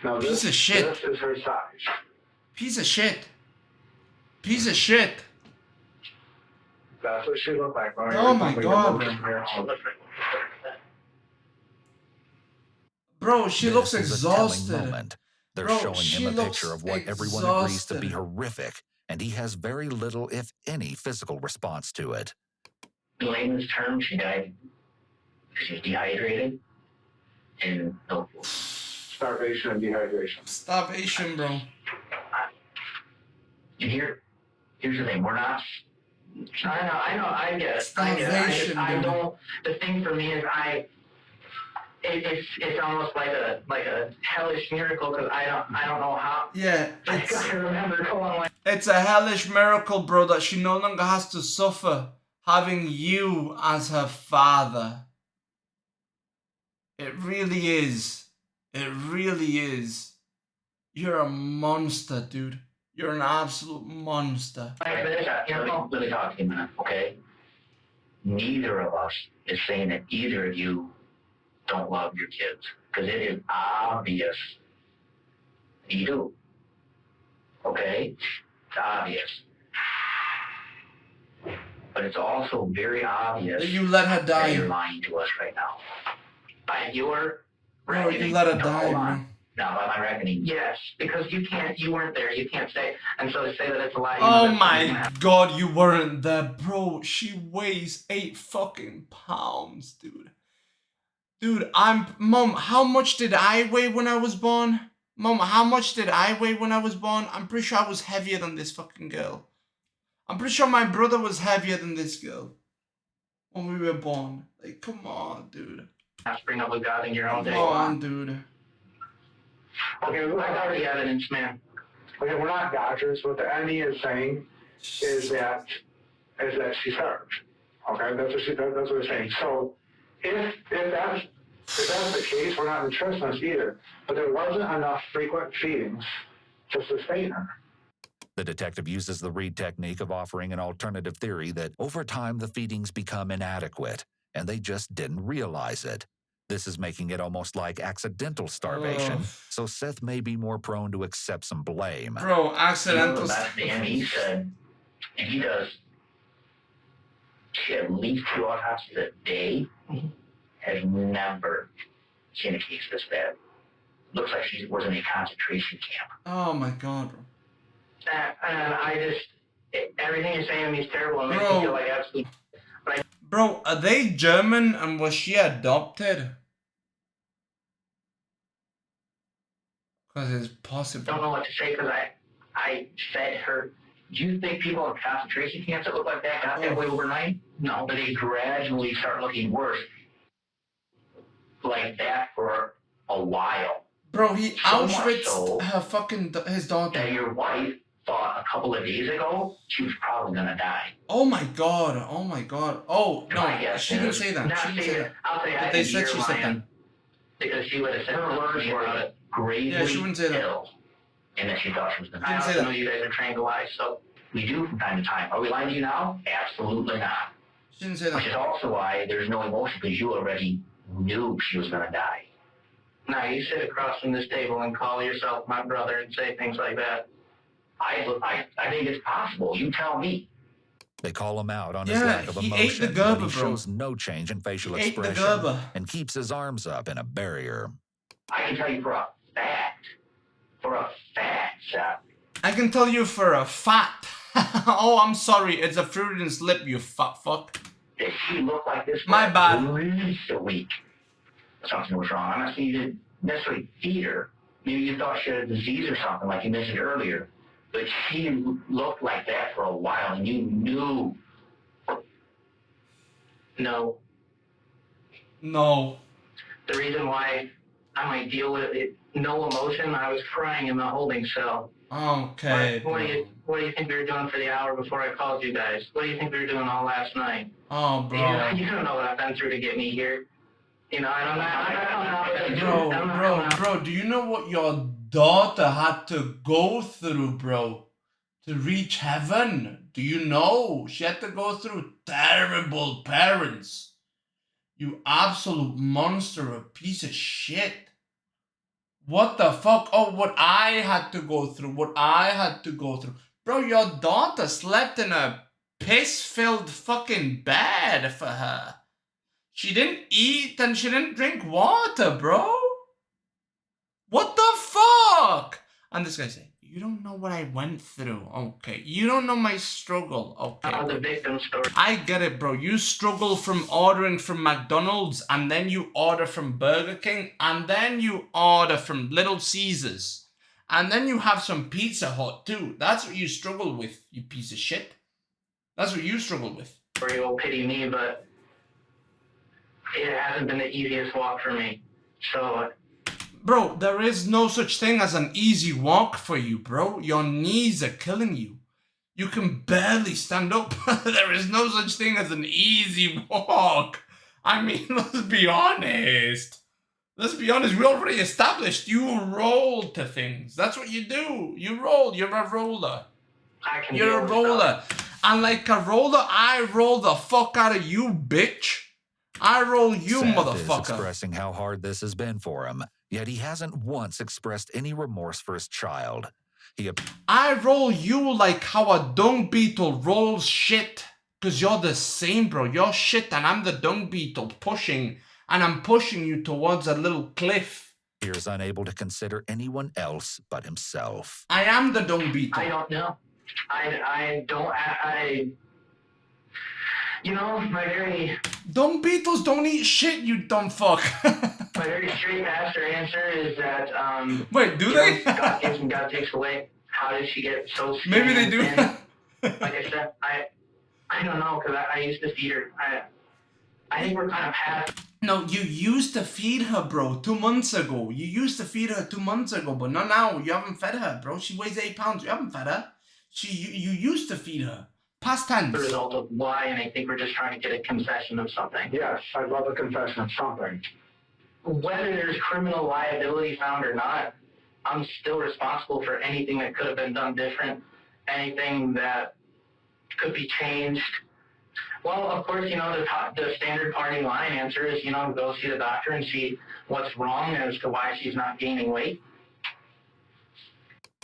Now Piece of shit. This is her size. Piece of shit. Piece of shit. That's what she looked like. Oh my god, bro. Bro, she looks exhausted. They're showing him a picture of what everyone agrees to be horrific, and he has very little, if any, physical response to it. In layman's terms, she died because she was dehydrated and no food. Starvation and dehydration. Starvation, bro. Here's the thing, we're not... I know, I get it. Starvation, I don't... The thing for me is it's almost like a hellish miracle because I don't know how. Yeah, I can remember going like. It's a hellish miracle, bro, that she no longer has to suffer having you as her father. It really is. It really is. You're a monster, dude. You're an absolute monster. Let me talk to you a minute, okay? Neither of us is saying that either of you don't love your kids. Because it is obvious you do. Okay? It's obvious. But it's also very obvious that you let her die. That you're lying to us right now. By your reckoning. Bro, you let her die, hold bro. on. Now, by my reckoning, yes, because you weren't there, you can't say, and so to say that it's a lie. Oh my god, you weren't there, bro. She weighs 8 fucking pounds, dude. Dude, Mom, how much did I weigh when I was born? Mom, how much did I weigh when I was born? I'm pretty sure I was heavier than this fucking girl. I'm pretty sure my brother was heavier than this girl when we were born. Like, come on, dude. Bring up with God in your own day. Come on, dude. Okay, I got the evidence, man. Okay, we're not doctors. What the ME is saying is that she's hurt. Okay, that's what we're saying. So if that's the case, we're not interested in this either. But there wasn't enough frequent feedings to sustain her. The detective uses the Reed technique of offering an alternative theory that over time the feedings become inadequate, and they just didn't realize it. This is making it almost like accidental starvation, so Seth may be more prone to accept some blame. Bro, accidental starvation. He said, and he does at least 2 autopsies a day, has never seen a case this bad. Looks like she was in a concentration camp. Oh my god, bro. And everything you're saying to me is terrible. It makes me feel like absolute. Bro, are they German and was she adopted? Because it's possible. I don't know what to say because I fed her. Do you think people in concentration camps that look like that got that way overnight? No, but they gradually start looking worse like that for a while. Bro, he Auschwitzed so his daughter. That your wife thought a couple of days ago she was probably gonna die. Oh my god, oh my god. Oh, no, she didn't say that. She didn't say that. I'll say but they said she said that. Because she would have said her words were gravely yeah, she wouldn't say that. ill. And that she thought she was gonna die. I also know you guys are trained to lie, so we do from time to time. Are we lying to you now? Absolutely not. She didn't say that. Which is also why there's no emotion, because you already knew she was gonna die. Now, you sit across from this table and call yourself my brother and say things like that. I think it's possible. You tell me. They call him out on his lack of emotion, ate the Gerber, but he shows no change in facial expression and keeps his arms up in a barrier. I can tell you for a fact, Seth. I can tell you for a fact. Oh, I'm sorry. It's a Freudian slip, you fat fuck. Did she look like this for My bad. at least a week? Something was wrong. I'm not saying you didn't necessarily feed her. Maybe you thought she had a disease or something, like you mentioned earlier. But she looked like that for a while, and you knew. No. No. The reason why I might deal with it, no emotion, I was crying in my holding cell. Okay. What do you think we were doing for the hour before I called you guys? What do you think we were doing all last night? Oh, bro. You don't know what I've been through to get me here. You know, I don't know. Bro, do you know what your daughter had to go through, bro, to reach heaven? Do you know? She had to go through terrible parents. You absolute monster, a piece of shit. What the fuck? Oh, what I had to go through. Bro, your daughter slept in a piss-filled fucking bed for her. She didn't eat and she didn't drink water, bro. What the fuck? And this guy said, you don't know what I went through. Okay. You don't know my struggle. Okay. The victim story. I get it, bro. You struggle from ordering from McDonald's and then you order from Burger King and then you order from Little Caesars. And then you have some Pizza Hut too. That's what you struggle with, you piece of shit. That's what you struggle with. Or you will pity me, but it hasn't been the easiest walk for me. So, Bro, there is no such thing as an easy walk for you, bro. Your knees are killing you. You can barely stand up. There is no such thing as an easy walk. I mean, let's be honest. Let's be honest. We already established you roll to things. That's what you do. You roll. You're a roller. You're a roller. And like a roller, I roll the fuck out of you, bitch. I roll you, Seth motherfucker. is expressing how hard this has been for him, yet he hasn't once expressed any remorse for his child. I roll you like how a dung beetle rolls shit. Because you're the same, bro. You're shit and I'm the dung beetle pushing. And I'm pushing you towards a little cliff. He is unable to consider anyone else but himself. I am the dung beetle. I don't know. You know, my very... Dung beetles don't eat shit, you dumb fuck. My very straight master answer is that, wait, do they? God gives and God takes away. How did she get so skinny? Maybe they do. Like I said, I don't know, because I used to feed her. I think we're kind of past... No, you used to feed her, bro, 2 months ago. You used to feed her 2 months ago, but not now. You haven't fed her, bro. She weighs 8 pounds. You haven't fed her. You used to feed her. Past tense. The result of why, and I think we're just trying to get a confession of something. Yes, I'd love a confession of something. Whether there's criminal liability found or not, I'm still responsible for anything that could have been done different, anything that could be changed. Well, of course, you know, the standard party line answer is, you know, go see the doctor and see what's wrong as to why she's not gaining weight.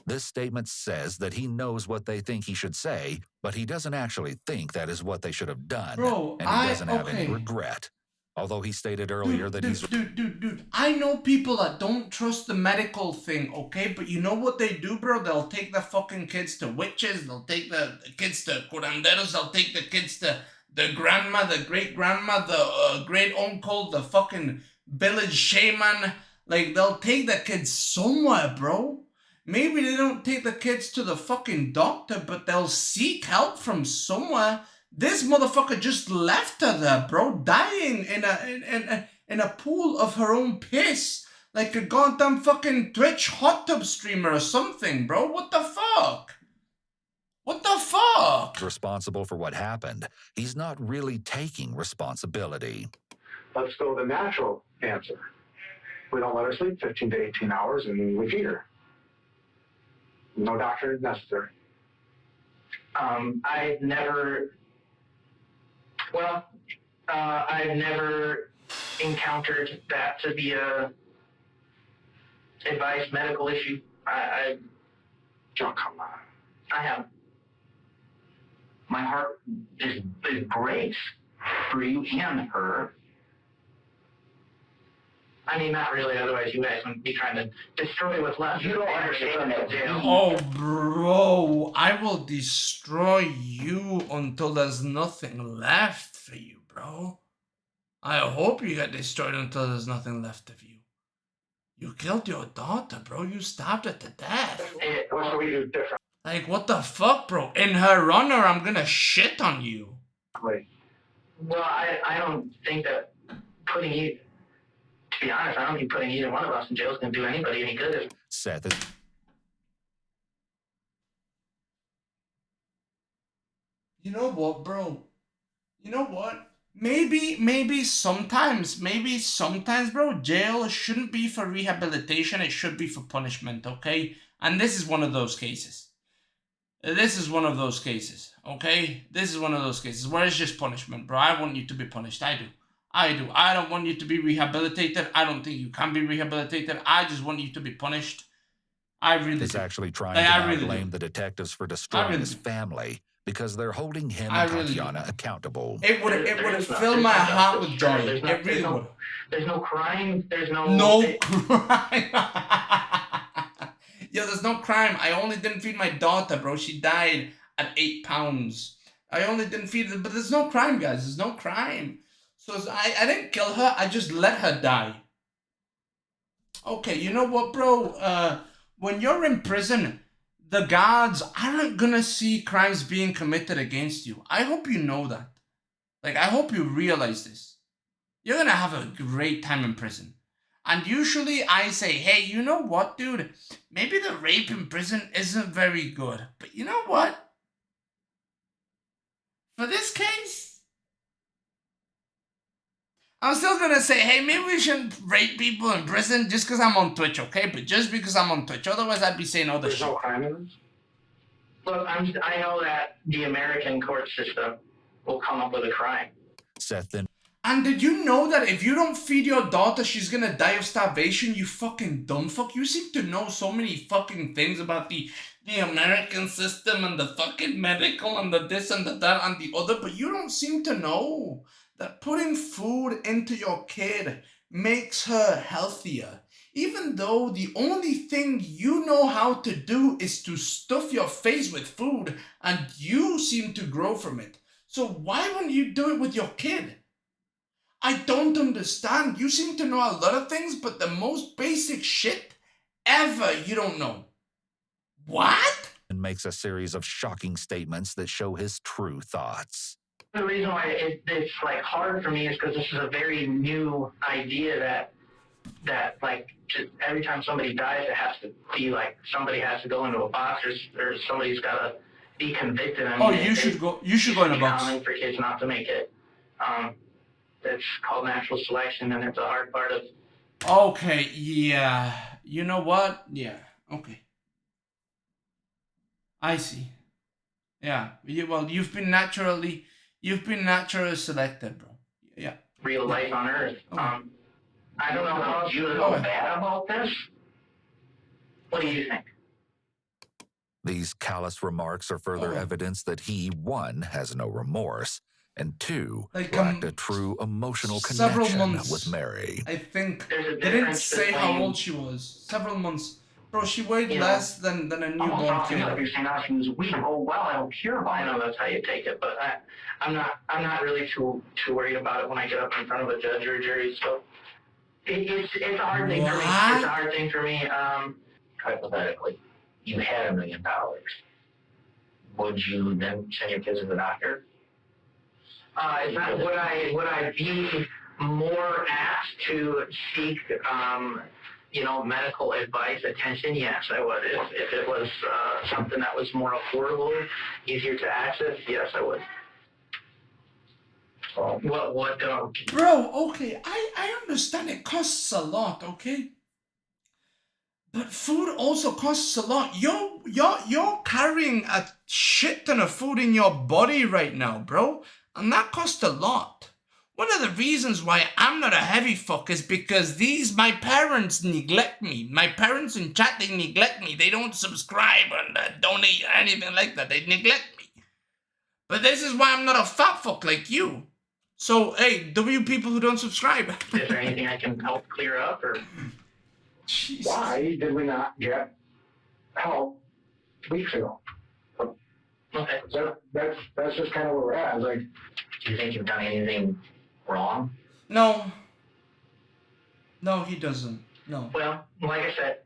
This statement says that he knows what they think he should say, but he doesn't actually think that is what they should have done. Bro, and he doesn't have any regret. Although he stated earlier that he's... Dude, I know people that don't trust the medical thing, okay? But you know what they do, bro? They'll take the fucking kids to witches. They'll take the kids to curanderos. They'll take the kids to the grandma, the great-grandma, the great-uncle, the fucking village shaman. Like, they'll take the kids somewhere, bro. Maybe they don't take the kids to the fucking doctor, but they'll seek help from somewhere. This motherfucker just left her there, bro, dying in a pool of her own piss, like a goddamn fucking Twitch hot tub streamer or something, bro. What the fuck? What the fuck? Responsible for what happened. He's not really taking responsibility. Let's go with the natural answer. We don't let her sleep 15 to 18 hours and we feed her. No doctor is necessary. I've never encountered that to be a advice medical issue. Come on. I have. My heart is breaks for you and her. I mean, not really, otherwise you guys wouldn't be trying to destroy what's left. You don't understand that, jail. Oh, bro, I will destroy you until there's nothing left for you, bro. I hope you get destroyed until there's nothing left of you. You killed your daughter, bro. You stabbed her to death. What should we do different? Like, what the fuck, bro? In her honor, I'm gonna shit on you. Wait. Well, I don't think that putting you... To be honest, I don't think putting either one of us in jail is going to do anybody any good. Seth is... You know what, bro? You know what? Maybe sometimes, bro, jail shouldn't be for rehabilitation. It should be for punishment, okay? And this is one of those cases. This is one of those cases, okay? This is one of those cases where it's just punishment, bro. I want you to be punished. I do. I don't want you to be rehabilitated. I don't think you can be rehabilitated. I just want you to be punished. I really is do. Actually trying like, to blame the detectives for destroying his family because they're holding him and Tatiana accountable. It would fill my heart with joy. It really would. There's no crime. There's no... No crime. Yo, there's no crime. I only didn't feed my daughter, bro. She died at 8 pounds. I only didn't feed her. But there's no crime, guys. There's no crime. So I didn't kill her, I just let her die. Okay, you know what, bro? When you're in prison, the guards aren't gonna see crimes being committed against you. I hope you know that. Like, I hope you realize this. You're gonna have a great time in prison. And usually I say, hey, you know what, dude? Maybe the rape in prison isn't very good. But you know what? For this case, I'm still gonna say, hey, maybe we shouldn't rape people in prison just because I'm on Twitch, okay? But just because I'm on Twitch. Otherwise, I'd be saying other shit. There's no crime in this? Look, I know that the American court system will come up with a crime. Seth then. And did you know that if you don't feed your daughter, she's gonna die of starvation, you fucking dumb fuck? You seem to know so many fucking things about the American system and the fucking medical and the this and the that and the other, but you don't seem to know that putting food into your kid makes her healthier. Even though the only thing you know how to do is to stuff your face with food and you seem to grow from it. So why wouldn't you do it with your kid? I don't understand. You seem to know a lot of things, but the most basic shit ever you don't know. What? And makes a series of shocking statements that show his true thoughts. The reason why it's like hard for me is because this is a very new idea that like just every time somebody dies, it has to be like somebody has to go into a box or somebody's got to be convicted. I mean, you should go in a box. It's common for kids not to make it. It's called natural selection, and it's a hard part of. Okay, yeah. You know what? Yeah. Okay. I see. Yeah. You've been naturally selected, bro. Yeah. Real life on Earth. Okay. I don't know how you feel bad about this. What do you think? These callous remarks are further evidence that he, one, has no remorse, and two, lacked a true emotional connection with Mary. I think they didn't say how old she was. Several months. Bro, she weighed less than a newborn kid. You're saying she was weak. Oh well, I don't care about it. I know that's how you take it, but I'm not really too worried about it when I get up in front of a judge or a jury. So it's a hard thing for me. It's a hard thing for me. Hypothetically, you had $1 million. Would you then send your kids to the doctor? Would I be more asked to seek, medical advice, attention? Yes, I would. If it was something that was more affordable, easier to access, yes, I would. Bro, okay, I understand it costs a lot, okay? But food also costs a lot. You're carrying a shit ton of food in your body right now, bro. And that costs a lot. One of the reasons why I'm not a heavy fuck is because my parents neglect me. My parents in chat, they neglect me. They don't subscribe and donate or anything like that. They neglect me. But this is why I'm not a fat fuck like you. So, hey, W people who don't subscribe. Is there anything I can help clear up? Or Jesus. Why did we not get help weeks ago? Okay. That's just kind of where we're at. It's like, do you think you've done anything wrong? No, he doesn't. No. Well, like I said,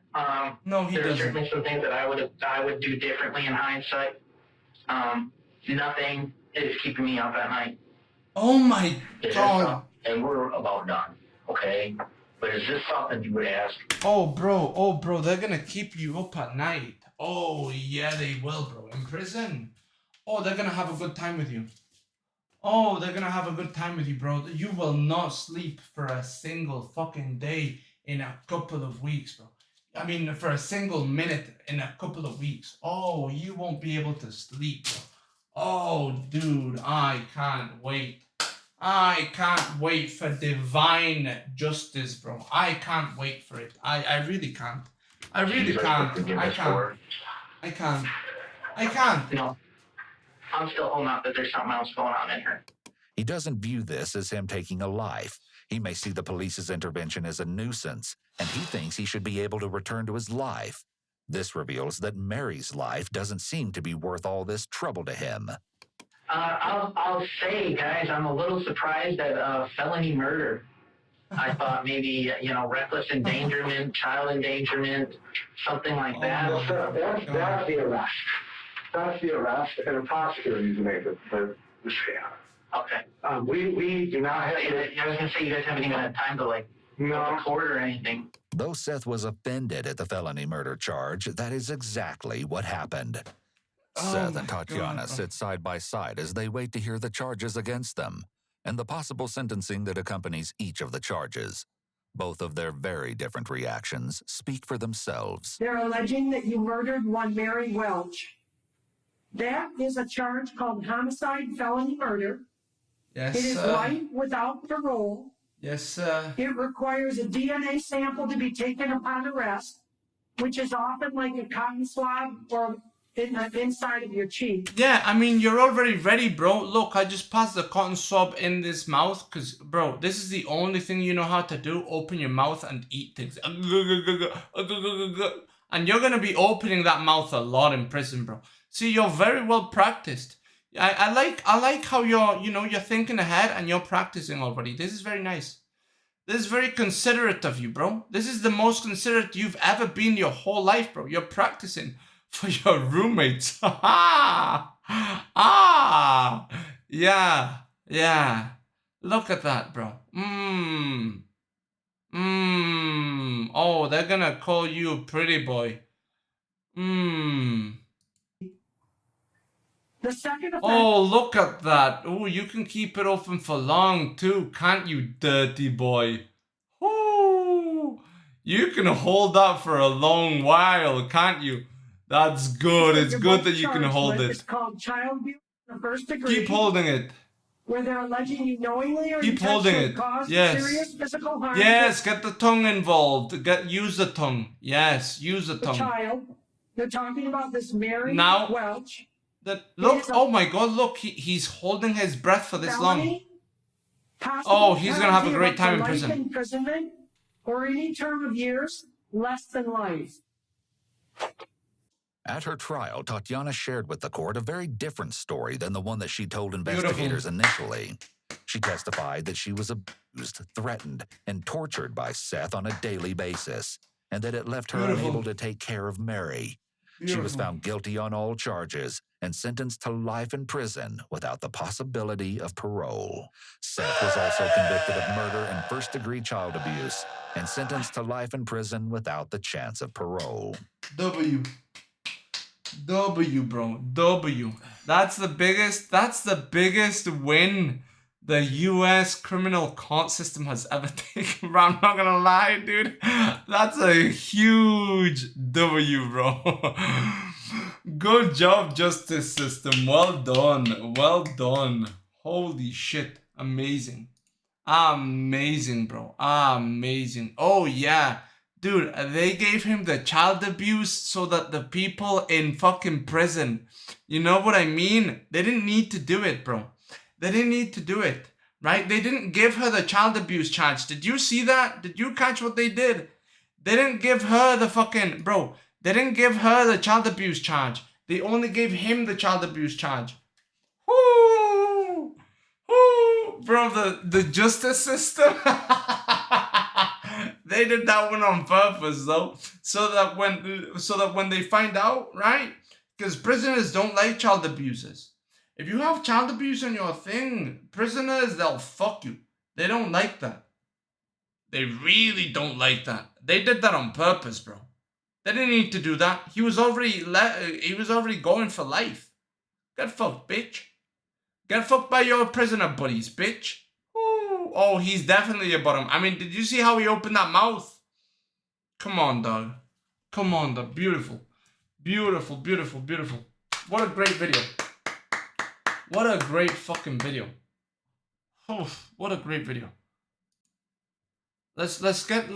no, he there doesn't. are certainly some things that I would do differently in hindsight. Nothing is keeping me up at night. Oh my God. And we're about done, okay? But is this something you would ask? Oh, bro, they're gonna keep you up at night. Oh, yeah, they will, bro. In prison. Oh, they're gonna have a good time with you. Oh, they're gonna have a good time with you, bro. You will not sleep for a single fucking day in a couple of weeks, bro. I mean, for a single minute in a couple of weeks. Oh, you won't be able to sleep, bro. Oh, dude, I can't wait. I can't wait for divine justice, bro. I can't wait for it. I really can't. I really can't. I can't. No. I'm still holding out that there's something else going on in here. He doesn't view this as him taking a life. He may see the police's intervention as a nuisance, and he thinks he should be able to return to his life. This reveals that Mary's life doesn't seem to be worth all this trouble to him. I'll say, guys, I'm a little surprised at felony murder. I thought maybe, reckless endangerment, child endangerment, something like that. That's the arrest. That's the arrest, and the prosecutor needs to make the stand. Okay. We do not have. I was going to say, you guys haven't even had time to, No record or anything. Though Seth was offended at the felony murder charge, that is exactly what happened. Seth and Tatiana sit side by side as they wait to hear the charges against them and the possible sentencing that accompanies each of the charges. Both of their very different reactions speak for themselves. They're alleging that you murdered one Mary Welch. That is a charge called homicide felony murder. Yes, it is life without parole. Yes, sir. It requires a DNA sample to be taken upon arrest, which is often like a cotton swab or in the inside of your cheek. Yeah, I mean, you're already ready, bro. Look, I just passed the cotton swab in this mouth because, bro, this is the only thing you know how to do. Open your mouth and eat things. And you're going to be opening that mouth a lot in prison, bro. See, you're very well practiced. I like how you're thinking ahead and you're practicing already. This is very nice. This is very considerate of you, bro. This is the most considerate you've ever been your whole life, bro. You're practicing for your roommates. Yeah. Look at that, bro. Oh, they're gonna call you a pretty boy. The second offense. Oh, look at that. Oh, you can keep it open for long too, can't you, dirty boy? Oh, you can hold that for a long while, can't you? That's good. It's good that you can hold it. It's called child abuse in the first degree. Keep holding it. Where they're alleging you knowingly or Keep holding it. Cause yes. serious physical harm. Yes, get the tongue involved. Use the tongue. Yes, use the tongue. Child. They're talking about this Mary Welch. Look, oh my God, look, he's holding his breath for this long. Oh, he's going to have a great time in prison. Imprisonment or any term of years less than life. At her trial, Tatiana shared with the court a very different story than the one that she told investigators initially. She testified that she was abused, threatened, and tortured by Seth on a daily basis, and that it left her unable to take care of Mary. She was found guilty on all charges and sentenced to life in prison without the possibility of parole. Seth was also convicted of murder and first-degree child abuse and sentenced to life in prison without the chance of parole. W, bro. W. That's the biggest win the U.S. criminal court system has ever taken, bro. I'm not gonna lie, dude. That's a huge W, bro. Good job, justice system. Well done. Well done. Holy shit. Amazing. Amazing, bro. Amazing. Oh, yeah. Dude, they gave him the child abuse so that the people in fucking prison, you know what I mean? They didn't need to do it, bro. They didn't need to do it, right? They didn't give her the child abuse charge. Did you see that? Did you catch what they did? They didn't give her the fucking, bro, they didn't give her the child abuse charge. They only gave him the child abuse charge. Woo! Woo! Bro, the justice system. They did that one on purpose, though, so that when they find out, right? Because prisoners don't like child abusers. If you have child abuse on your thing, prisoners, they'll fuck you. They don't like that. They really don't like that. They did that on purpose, bro. They didn't need to do that. He was already going for life. Get fucked, bitch. Get fucked by your prisoner buddies, bitch. Ooh. Oh, he's definitely a bottom. I mean, did you see how he opened that mouth? Come on, dog. Come on, dog. Beautiful. Beautiful, beautiful, beautiful. What a great video. What a great fucking video. Oh, what a great video. Let's get